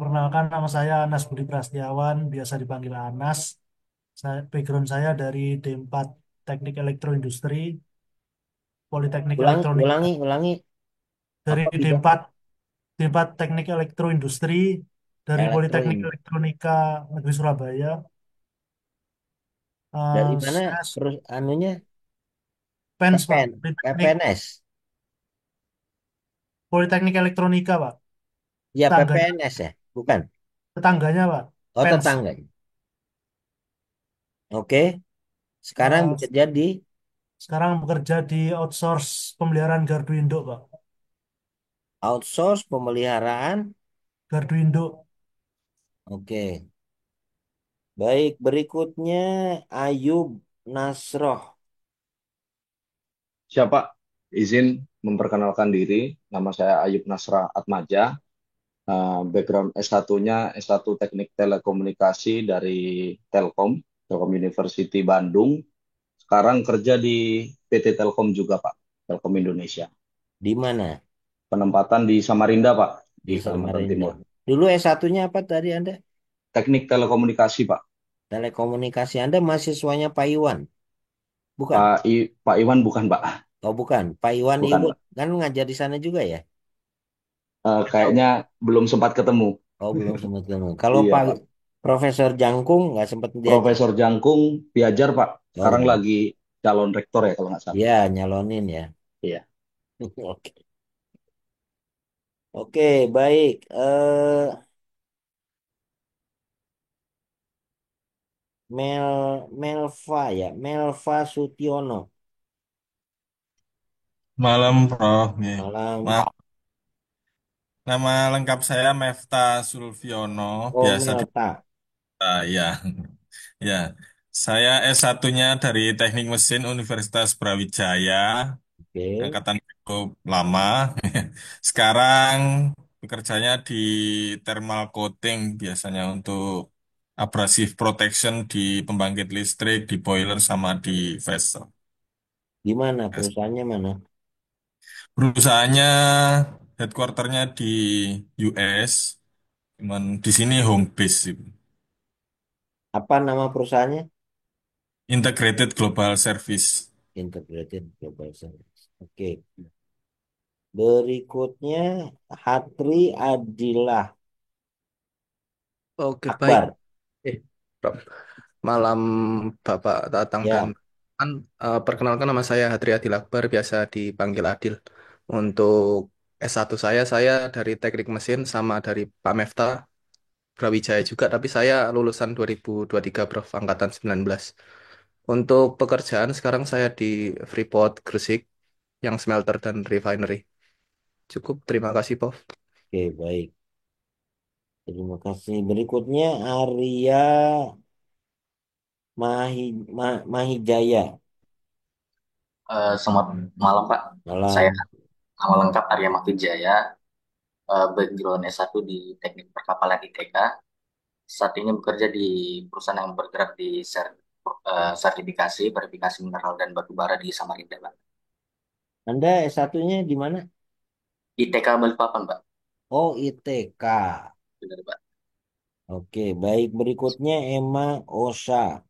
Perkenalkan nama saya Anas Budi Prastiawan, biasa dipanggil Anas. Background saya dari D4 Teknik Elektroindustri, Politeknik Ulangi, Elektronika. ulangi, ulangi. Dari Apa bidang? D4 Teknik Elektroindustri, dari Elektro Politeknik ini. Elektronika Negeri Surabaya. Dari mana Saya anunya? PENS, Pak. PPNS. Politeknik Elektronika, Pak. Ya, Tetangganya, PPNS ya, bukan? tetangganya, Pak. Oh, PENS. tetangga. Oke, sekarang Eh, bekerja di Sekarang bekerja di outsource pemeliharaan gardu induk, Pak. outsource pemeliharaan. Gardu induk. Oke, baik. Berikutnya Ayub Nasroh. Siapa? Izin memperkenalkan diri. Nama saya Ayub Nasra Atmaja. Background S1-nya S1 Teknik Telekomunikasi dari Telkom, Telkom University Bandung. Sekarang kerja di PT Telkom juga, Pak. Telkom Indonesia. Di mana? penempatan di Samarinda, Pak, di Di Kalimantan Samarinda. Timur. Dulu S1-nya apa tadi Anda? Teknik telekomunikasi, Pak. Telekomunikasi. Anda mahasiswanya Pak Iwan? Bukan? Pak Iwan bukan, Pak. Oh bukan. Pak Iwan Bukan, Iwut Pak. kan ngajar di sana juga ya? Atau Kayaknya belum sempat ketemu. oh belum sempat ketemu. Kalau Iya, Pak Pak. Profesor Jangkung nggak sempat diajak? Profesor Jangkung diajar, Pak. Oh Sekarang iya. lagi calon rektor ya kalau nggak salah. Iya nyalonin ya. Iya. Oke. Oke, baik. Melva ya, Melva Sutiono. Malam, Prof. Ya. Malam. Ma- Nama lengkap saya Mefta Sulfiono, Oh, biasa di Melta. ya. Ya. Saya S1-nya dari Teknik Mesin Universitas Brawijaya, Oke. angkatan cukup lama. Sekarang bekerjanya di thermal coating biasanya untuk abrasive protection di pembangkit listrik, di boiler sama di vessel. Di mana? Perusahaannya mana? Perusahaannya headquarternya di US, cuman di sini home base sih. Apa nama perusahaannya? Integrated Global Service. Integrated Global Service. Oke. Berikutnya Hatri Adillah Oke, baik. Akbar. Prof. Malam Bapak Tatang dan Ya, kan perkenalkan nama saya Hadri Adil Akbar, biasa dipanggil Adil. Untuk S1 saya dari Teknik Mesin sama dari Pak Mefta Brawijaya juga, tapi saya lulusan 2023 Prof, angkatan 19. Untuk pekerjaan sekarang saya di Freeport Gresik yang smelter dan refinery. Cukup, terima kasih Prof. oke baik. Terima kasih. Berikutnya Arya Mahijaya. Selamat malam Pak. Saya Malam. nama lengkap Arya Mahwijaya, background S1 di Teknik Perkapalan ITK. Saat ini bekerja di perusahaan yang bergerak di sertifikasi, verifikasi mineral dan batu bara di Samarinda, Pak. Anda S1-nya di mana? ITK Balikpapan, Pak. Oh, ITK. Benar, Pak. Oke, baik. Berikutnya Emma Osa.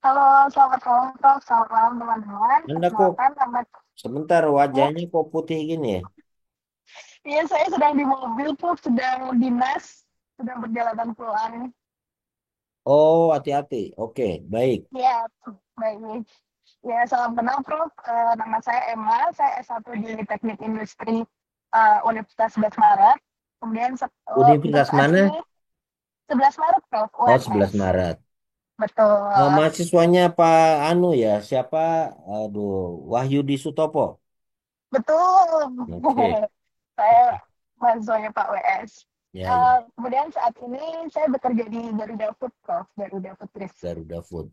Halo, selamat malam, Prof. Selamat malam, teman-teman. Anda kok Perkenalkan, nama sebentar saya. wajahnya kok putih gini ya? Iya, saya sedang di mobil, Prof. Sedang dinas, sedang perjalanan pulang. Oh, hati-hati. Oke, baik. Ya, baik. Ya, salam kenal, Prof. Nama saya Emma, saya S1 di Teknik Industri Universitas 11 Maret. Kemudian untuk Universitas saat mana? ini 11 Maret, Prof. Oh, 11 UNS. Maret. Betul. Mahasiswanya Pak Anu ya, siapa? Aduh, Wahyudi Sutopo. Betul. Oke, Saya mahasiswanya Pak WS. ya ya, Kemudian saat ini saya bekerja di Garuda Food, Prof. Garuda Food Risk. Garuda Food.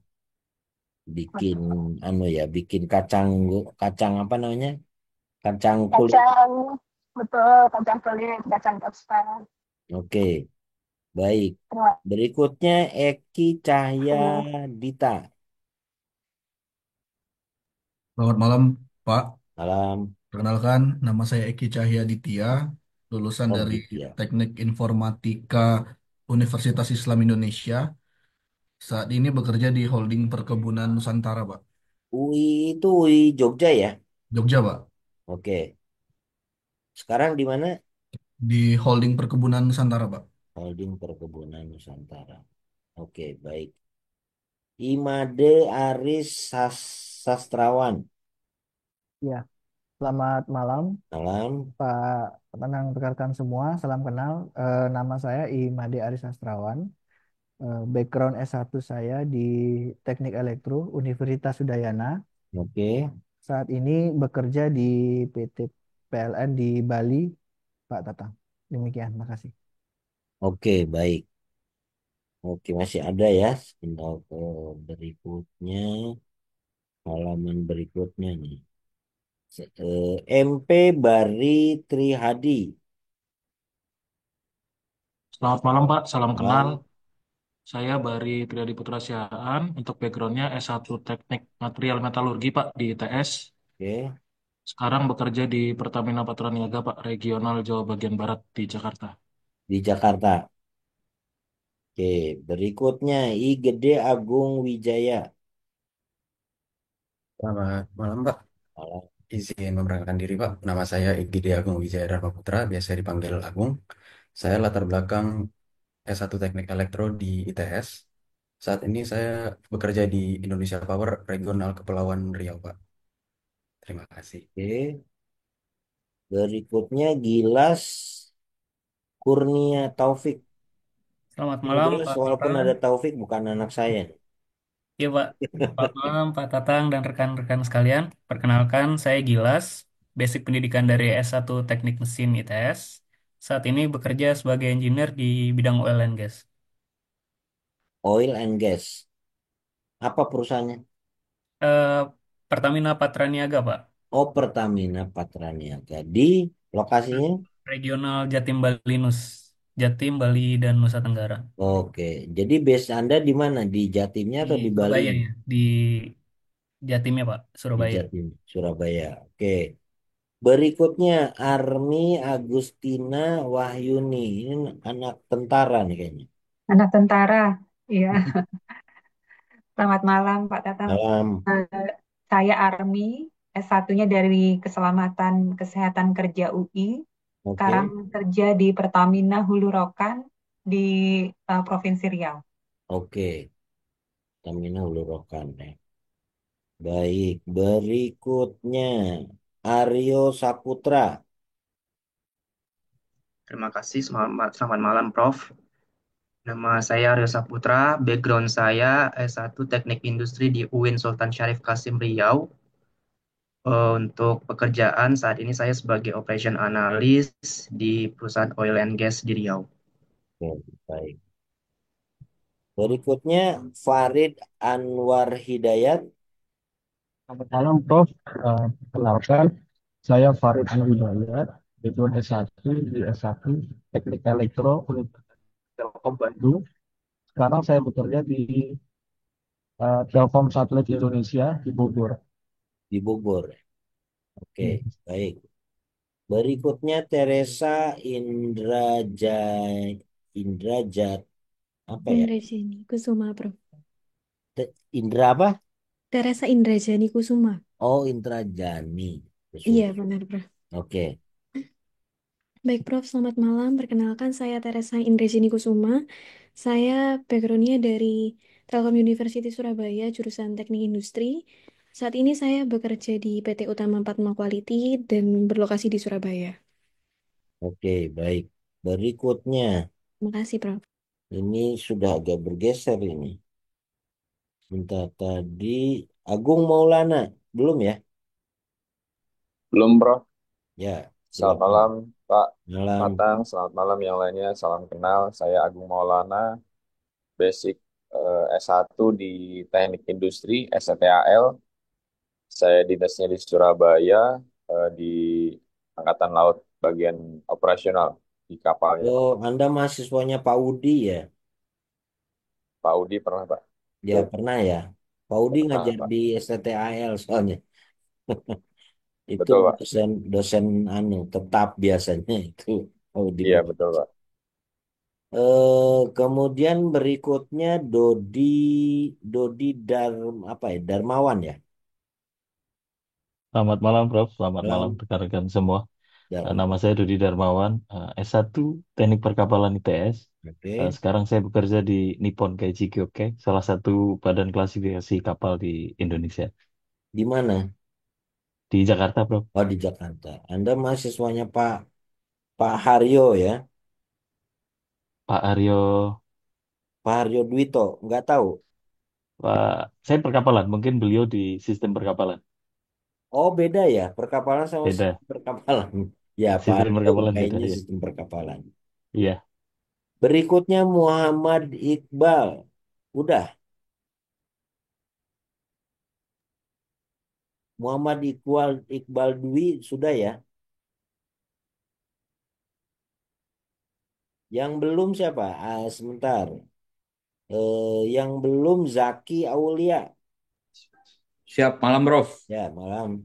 Bikin anu ya, bikin kacang kacang apa namanya? Kacang kulit. Kacang, betul, kacang kulit, kacang kastang. Oke, baik. Terima Berikutnya Eki Cahya kasih. Dita. Selamat malam, Pak. Malam. Perkenalkan, nama saya Eki Cahya Ditya, lulusan Oh, dari Ditya. Teknik Informatika Universitas Islam Indonesia. Saat ini bekerja di Holding Perkebunan Nusantara, Pak. UI itu UI Jogja ya? Jogja, Pak. Oke. Sekarang di mana? Di Holding Perkebunan Nusantara, Pak. Holding Perkebunan Nusantara. Oke, baik. Imade Aris Sastrawan. Ya, selamat malam Malam. Pak Tenang rekan semua, salam kenal. Nama saya Imade Aris Sastrawan. Background S1 saya di Teknik Elektro Universitas Udayana. Oke. Saat ini bekerja di PT PLN di Bali, Pak Tatang. Demikian, makasih. Oke, baik. Oke, masih ada ya. Tinggal ke berikutnya. Halaman berikutnya nih. MP Bari Trihadi. Selamat malam Pak, salam kenal. Malam. Saya Bari Triadi Putra Siaan, untuk backgroundnya S1 Teknik Material Metalurgi Pak di ITS. Oke. Sekarang bekerja di Pertamina Patraniaga, Pak, Regional Jawa Bagian Barat di Jakarta. Di Jakarta. Oke, berikutnya I Gede Agung Wijaya. Selamat malam, Pak. Malah. Izin memperkenalkan diri, Pak. Nama saya Igede Agung Wijaya Dharma Putra, biasa dipanggil Agung. Saya latar belakang S1 Teknik Elektro di ITS. Saat ini saya bekerja di Indonesia Power Regional Kepulauan Riau, Pak. Terima kasih. Oke, berikutnya Gilas Kurnia Taufik. Selamat Ini malam Gilas Pak walaupun Tatang. ada Taufik bukan anak saya. Iya Pak. Selamat malam Pak Tatang dan rekan-rekan sekalian. Perkenalkan saya Gilas, basic pendidikan dari S1 Teknik Mesin ITS. Saat ini bekerja sebagai engineer di bidang oil and gas. Oil and Gas. Apa perusahaannya? Eh, Pertamina Patraniaga Pak. Oh, Pertamina Patraniaga. Di lokasinya? Regional Jatim Bali Nus. Jatim, Bali, dan Nusa Tenggara. Oke, jadi base Anda di mana? Di Jatimnya Di atau di Bali? Surabaya ya. Di Jatimnya Pak, Di Surabaya. Jatim, Surabaya. Oke. Berikutnya Army Agustina Wahyuni. Ini anak tentara nih kayaknya. Anak tentara, iya. Selamat malam, Pak Tatang. Malam. Eh, saya Armi, S1-nya dari Keselamatan Kesehatan Kerja UI. Sekarang Oke. kerja di Pertamina Hulu Rokan di Provinsi Riau. Oke. Pertamina Hulu Rokan ya. Baik, berikutnya Aryo Saputra. Terima kasih, selamat malam Prof. Nama saya Aryo Saputra, background saya S1 Teknik Industri di UIN Sultan Syarif Kasim Riau. Untuk pekerjaan saat ini saya sebagai Operation Analyst di perusahaan Oil and Gas di Riau. Oke, baik. Berikutnya Farid Anwar Hidayat. Selamat malam, Prof. Perkenalkan, saya Farid Hidayat, background S1 di S1 Teknik Elektro Universitas Telkom Bandung. Sekarang saya bekerja di Telkom Satelit Indonesia di Bogor. Di Bogor. Oke, baik. Berikutnya Teresa Indrajat apa ya? Indrajani Kusuma, Prof. Indra apa? Teresa Indrajani Kusuma. Oh, Indrajani. Iya, benar, Prof. Oke. Baik, Prof. Selamat malam. Perkenalkan, saya Teresa Indrajani Kusuma. Saya backgroundnya dari Telkom University Surabaya, jurusan Teknik Industri. Saat ini saya bekerja di PT Utama Padma Quality dan berlokasi di Surabaya. Oke, baik. Berikutnya, Terima kasih, Prof. ini sudah agak bergeser ini. Minta tadi Agung Maulana, belum ya? Belum, Bro. Ya, Selamat silakan. malam, Pak Malam. Matang. Selamat malam yang lainnya. Salam kenal. Saya Agung Maulana, basic S1 di Teknik Industri, STAL. Saya dinasnya di Surabaya, di Angkatan Laut bagian operasional di kapalnya. Oh, Anda mahasiswanya Pak Udi ya? Pak Udi pernah, Pak? Ya, pernah ya. Pak Udi Pernah, ngajar Pak. di STAL soalnya. Itu Betul, Pak. dosen dosen tetap biasanya itu Pak Udi. Iya, betul, Pak. Kemudian berikutnya Dodi apa ya? Darmawan ya? Selamat malam, Prof. Selamat malam Malam. rekan-rekan semua. Dalam. Nama saya Dodi Darmawan, S1 Teknik Perkapalan ITS. Oke. Sekarang saya bekerja di Nippon Kaiji Kyokai, salah satu badan klasifikasi kapal di Indonesia. Di mana? Di Jakarta, Prof. Oh, di Jakarta. Anda mahasiswanya Pak Haryo ya? Pak Aryo, Pak Haryo Dwito, nggak tahu. saya perkapalan, mungkin beliau di sistem perkapalan. Oh, beda ya, perkapalan sama Beda, sistem perkapalan. Ya, Pak sistem Haryo perkapalan beda kayaknya ya. sistem perkapalan. Iya, Berikutnya Muhammad Iqbal. Udah, Muhammad Iqbal Dwi sudah ya. Yang belum siapa? Sebentar. Yang belum Zaki Aulia. Siap, malam, Prof. Ya, malam.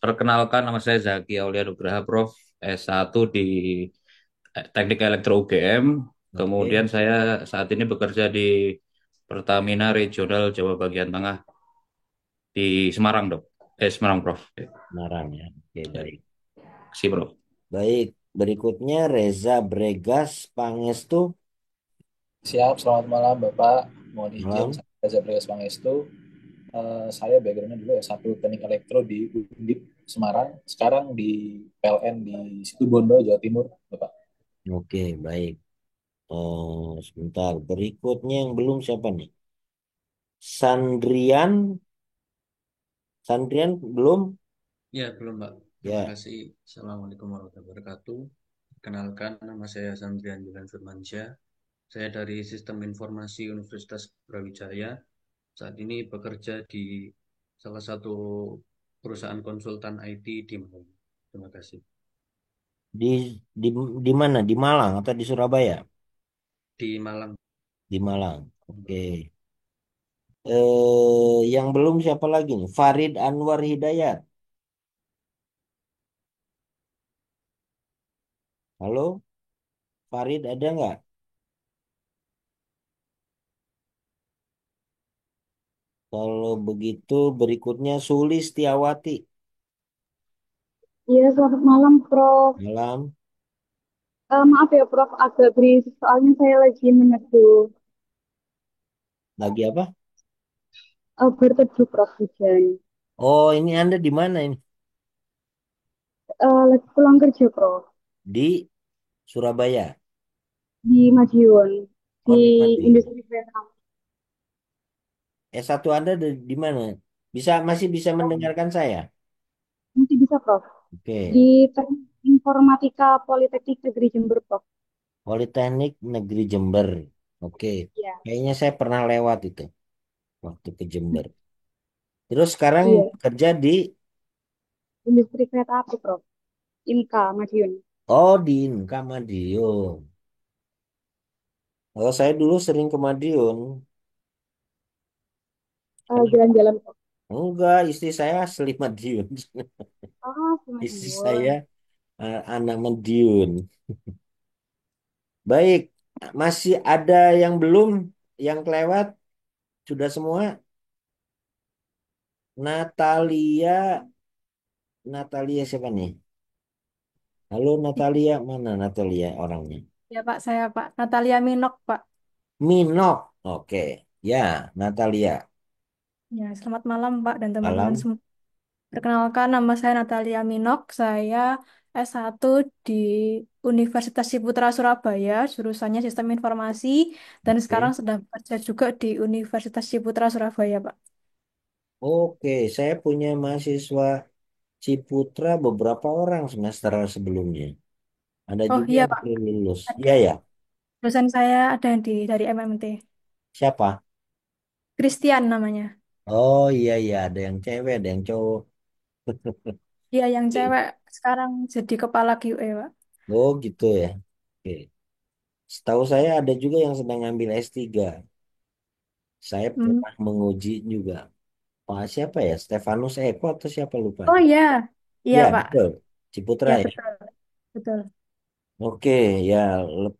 Perkenalkan nama saya Zaki Aulia Nugraha, Prof. S1 di Teknik Elektro UGM. Kemudian Oke. saya saat ini bekerja di Pertamina Regional Jawa bagian Tengah di Semarang, Dok. Semarang, Prof. Semarang ya. Oke, Ya, baik. kasih, Prof. Baik, berikutnya Reza Bregas Pangestu. Siap, selamat malam Bapak. Mohon izin, Malam. saya Reza Prias Pangestu. Saya backgroundnya dulu S1 Teknik Elektro di Undip Semarang. Sekarang di PLN di Situbondo, Jawa Timur, Bapak. Oke, baik. Sebentar. Berikutnya yang belum siapa nih? Sandrian. Sandrian belum? Ya, belum Pak. Terima Ya. kasih. Assalamualaikum warahmatullahi wabarakatuh. Kenalkan, nama saya Sandrian Julian Firmansyah. Saya dari Sistem Informasi Universitas Brawijaya. Saat ini bekerja di salah satu perusahaan konsultan IT di Malang. Terima kasih. Di di di mana? Di Malang atau di Surabaya? Di Malang. Di Malang. Oke. Yang belum siapa lagi nih? Farid Anwar Hidayat. Halo, Farid ada nggak? Kalau begitu berikutnya Sulistiawati. Iya, selamat malam, Prof. Malam. Maaf ya, Prof, agak berisik soalnya saya lagi meneduh. Lagi apa? Berteduh, Prof, hujan. Oh, ini Anda di mana ini? Lagi pulang kerja, Prof, Di Surabaya. di Madiun, Oh, di di Madiun. industri Vietnam. S1 Anda di mana? Masih bisa mendengarkan saya? Masih bisa, Prof. Oke. Di Teknik Informatika Politeknik Negeri Jember, Prof. Politeknik Negeri Jember. Oke. Iya, Kayaknya saya pernah lewat itu waktu ke Jember. Terus sekarang iya. kerja di Industri kereta api, Prof. INKA, Madiun. di Inka Madiun. Kalau saya dulu sering ke Madiun. Kenapa? Jalan-jalan, Prof. Enggak, istri saya asli Madiun. Ah, di Istri saya Madiun. anak Madiun. Baik, masih ada yang belum, yang kelewat, sudah semua. Natalia, Natalia siapa nih? Halo Natalia, mana Natalia orangnya? Ya Pak, saya Pak. Natalia Minok Pak. Minok, oke, ya Natalia. Ya, selamat malam Pak dan teman-teman Malam, semua. Perkenalkan nama saya Natalia Minok. Saya S1 di Universitas Ciputra Surabaya, jurusannya Sistem Informasi, dan sekarang oke. sedang bekerja juga di Universitas Ciputra Surabaya Pak. Oke, saya punya mahasiswa Ciputra beberapa orang semester sebelumnya. Ada Oh juga iya yang Pak, belum lulus. ada Iya ya. dosen saya ada yang dari MMT. Siapa? Christian namanya. Oh iya iya, ada yang cewek, ada yang cowok. Iya, yang cewek sekarang jadi kepala QA Pak. Oh gitu ya. Oke. Setahu saya ada juga yang sedang ngambil S3. Saya Hmm. pernah menguji juga. Pak siapa ya? Stefanus Eko atau siapa lupa Oh nih? iya, iya Ya Pak. betul. Ciputra Iya ya. betul, betul. Oke ya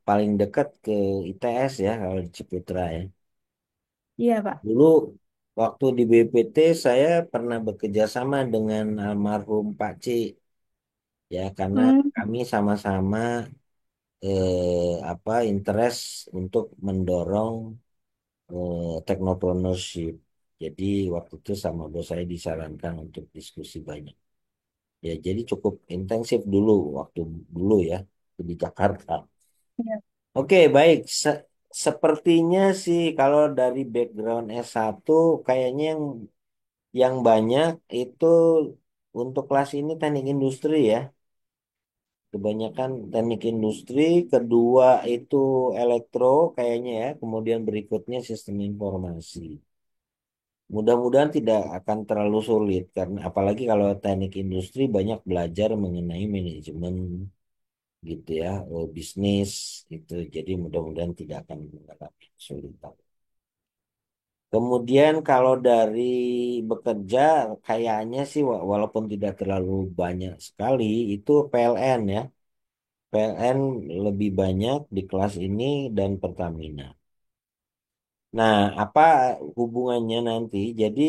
paling dekat ke ITS ya kalau di Ciputra ya. Iya Pak. Dulu waktu di BPT saya pernah bekerja sama dengan almarhum Pak C. Ya karena Hmm. kami sama-sama interest untuk mendorong technopreneurship. Jadi waktu itu sama bos saya disarankan untuk diskusi banyak. Ya jadi cukup intensif dulu waktu dulu ya di Jakarta. Iya. Oke baik. Sepertinya sih kalau dari background S1 kayaknya yang banyak itu untuk kelas ini teknik industri ya. Kebanyakan teknik industri, kedua itu elektro kayaknya ya, kemudian berikutnya sistem informasi. Mudah-mudahan tidak akan terlalu sulit karena apalagi kalau teknik industri banyak belajar mengenai manajemen gitu ya, bisnis gitu. Jadi mudah-mudahan tidak akan mengalami kesulitan. Kemudian kalau dari bekerja kayaknya sih walaupun tidak terlalu banyak sekali itu PLN ya. PLN lebih banyak di kelas ini dan Pertamina. Nah, apa hubungannya nanti? Jadi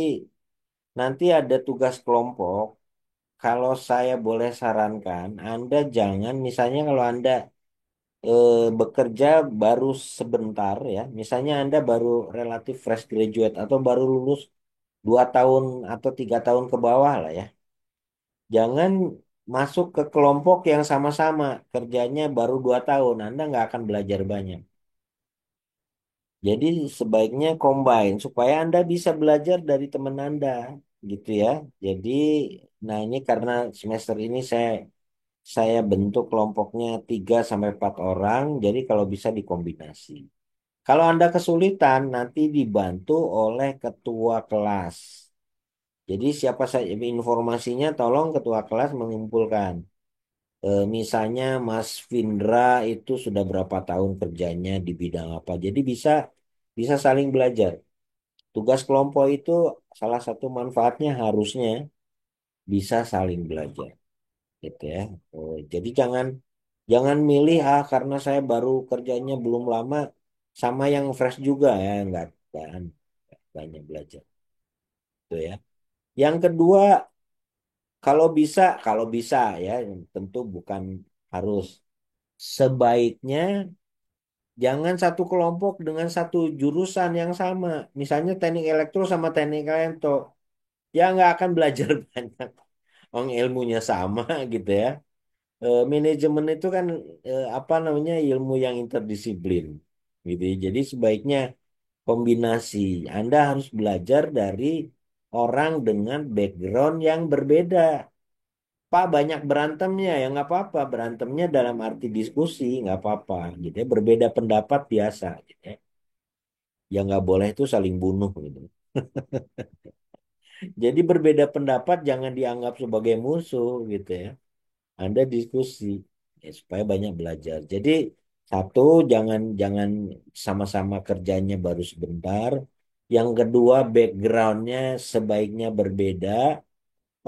nanti ada tugas kelompok. Kalau saya boleh sarankan, Anda jangan misalnya kalau Anda bekerja baru sebentar ya, misalnya Anda baru relatif fresh graduate atau baru lulus 2 tahun atau 3 tahun ke bawah lah ya. Jangan masuk ke kelompok yang sama-sama kerjanya baru 2 tahun, Anda nggak akan belajar banyak. Jadi sebaiknya combine supaya Anda bisa belajar dari teman Anda gitu ya. Jadi nah ini karena semester ini saya bentuk kelompoknya 3 sampai 4 orang, jadi kalau bisa dikombinasi. Kalau Anda kesulitan nanti dibantu oleh ketua kelas. Jadi siapa saja informasinya tolong ketua kelas mengumpulkan. Misalnya Mas Vindra itu sudah berapa tahun kerjanya di bidang apa. Jadi bisa bisa saling belajar. Tugas kelompok itu salah satu manfaatnya harusnya bisa saling belajar, gitu ya. Jadi jangan jangan milih karena saya baru kerjanya belum lama sama yang fresh juga ya, enggak banyak belajar, gitu ya. Yang kedua, kalau bisa ya, tentu bukan harus. Sebaiknya jangan satu kelompok dengan satu jurusan yang sama. Misalnya teknik elektro sama teknik elektro. Ya nggak akan belajar banyak. Orang ilmunya sama gitu ya. Manajemen itu kan apa namanya ilmu yang interdisiplin gitu ya. Jadi sebaiknya kombinasi. Anda harus belajar dari orang dengan background yang berbeda. Pak banyak berantemnya ya nggak apa-apa. Berantemnya dalam arti diskusi nggak apa-apa gitu ya. Berbeda pendapat biasa gitu ya. Yang nggak boleh itu saling bunuh gitu. Jadi berbeda pendapat jangan dianggap sebagai musuh gitu ya. Anda diskusi ya, supaya banyak belajar. Jadi satu jangan jangan sama-sama kerjanya baru sebentar. Yang kedua backgroundnya sebaiknya berbeda.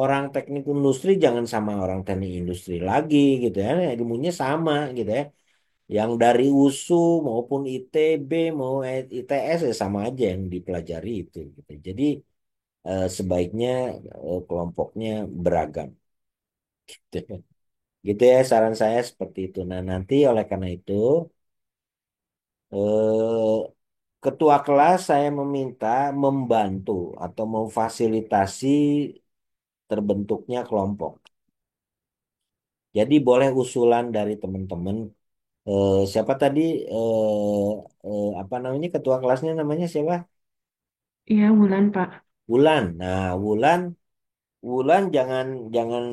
Orang teknik industri jangan sama orang teknik industri lagi gitu ya. Ilmunya sama gitu ya. Yang dari USU maupun ITB mau ITS ya sama aja yang dipelajari itu gitu. Jadi sebaiknya kelompoknya beragam. Gitu. Gitu ya saran saya seperti itu. Nah nanti oleh karena itu eh, ketua kelas saya meminta membantu atau memfasilitasi terbentuknya kelompok. Jadi boleh usulan dari teman-teman. Siapa tadi apa namanya ketua kelasnya namanya siapa? Iya, Wulan, Pak. Wulan. Nah Wulan Wulan jangan jangan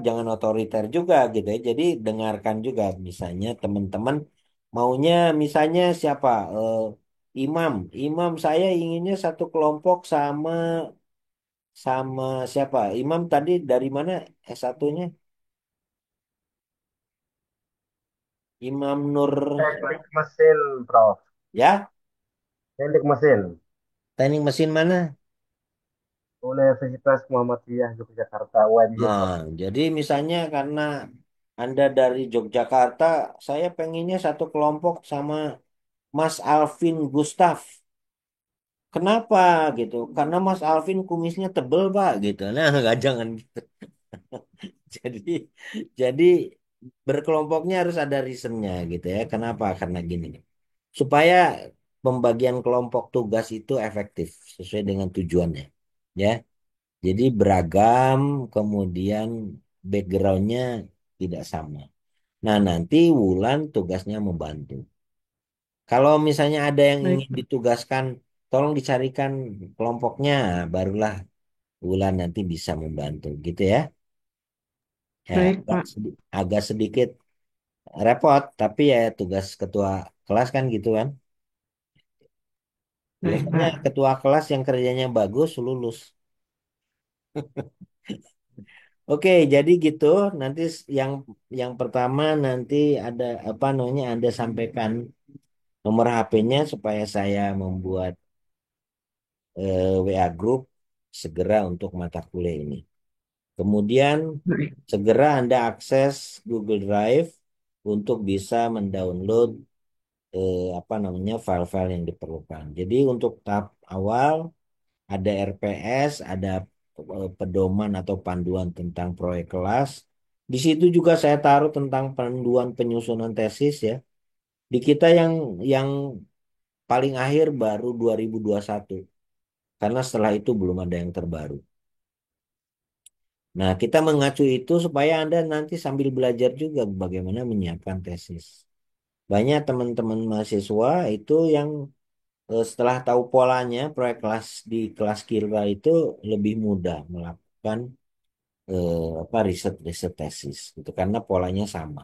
jangan otoriter juga gitu ya. Jadi dengarkan juga misalnya teman-teman maunya misalnya siapa imam. Imam saya inginnya satu kelompok sama sama siapa? Imam tadi dari mana S1-nya? Imam Nur Teknik mesin, Prof. ya? Teknik mesin. Teknik mesin mana? Universitas Muhammadiyah Yogyakarta UMY, Prof. Jadi misalnya karena Anda dari Yogyakarta, saya pengennya satu kelompok sama Mas Alvin Gustaf. Kenapa gitu? Karena Mas Alvin kumisnya tebel Pak gitu. Nah nggak jangan gitu. Jadi jadi berkelompoknya harus ada reasonnya gitu ya. Kenapa? Karena gini. Supaya pembagian kelompok tugas itu efektif sesuai dengan tujuannya. Ya. Jadi beragam, kemudian backgroundnya tidak sama. Nah nanti Wulan tugasnya membantu. Kalau misalnya ada yang Baik, ingin ditugaskan, tolong dicarikan kelompoknya, barulah Wulan nanti bisa membantu, gitu ya. Ya, baik, Pak. agak sedikit repot, tapi ya tugas ketua kelas kan gitu kan. Baik, Biasanya Pak. ketua kelas yang kerjanya bagus lulus. Oke, jadi gitu. Nanti yang pertama nanti ada apa namanya Anda sampaikan nomor HP-nya supaya saya membuat WA Group segera untuk mata kuliah ini. Kemudian Baik. segera Anda akses Google Drive untuk bisa mendownload apa namanya file-file yang diperlukan. Jadi untuk tahap awal ada RPS, ada pedoman atau panduan tentang proyek kelas. Di situ juga saya taruh tentang panduan penyusunan tesis ya. Di kita yang paling akhir baru 2021. Karena setelah itu belum ada yang terbaru. Nah, kita mengacu itu supaya Anda nanti sambil belajar juga bagaimana menyiapkan tesis. Banyak teman-teman mahasiswa itu yang setelah tahu polanya, proyek kelas di kelas kira itu lebih mudah melakukan apa riset-riset tesis gitu karena polanya sama.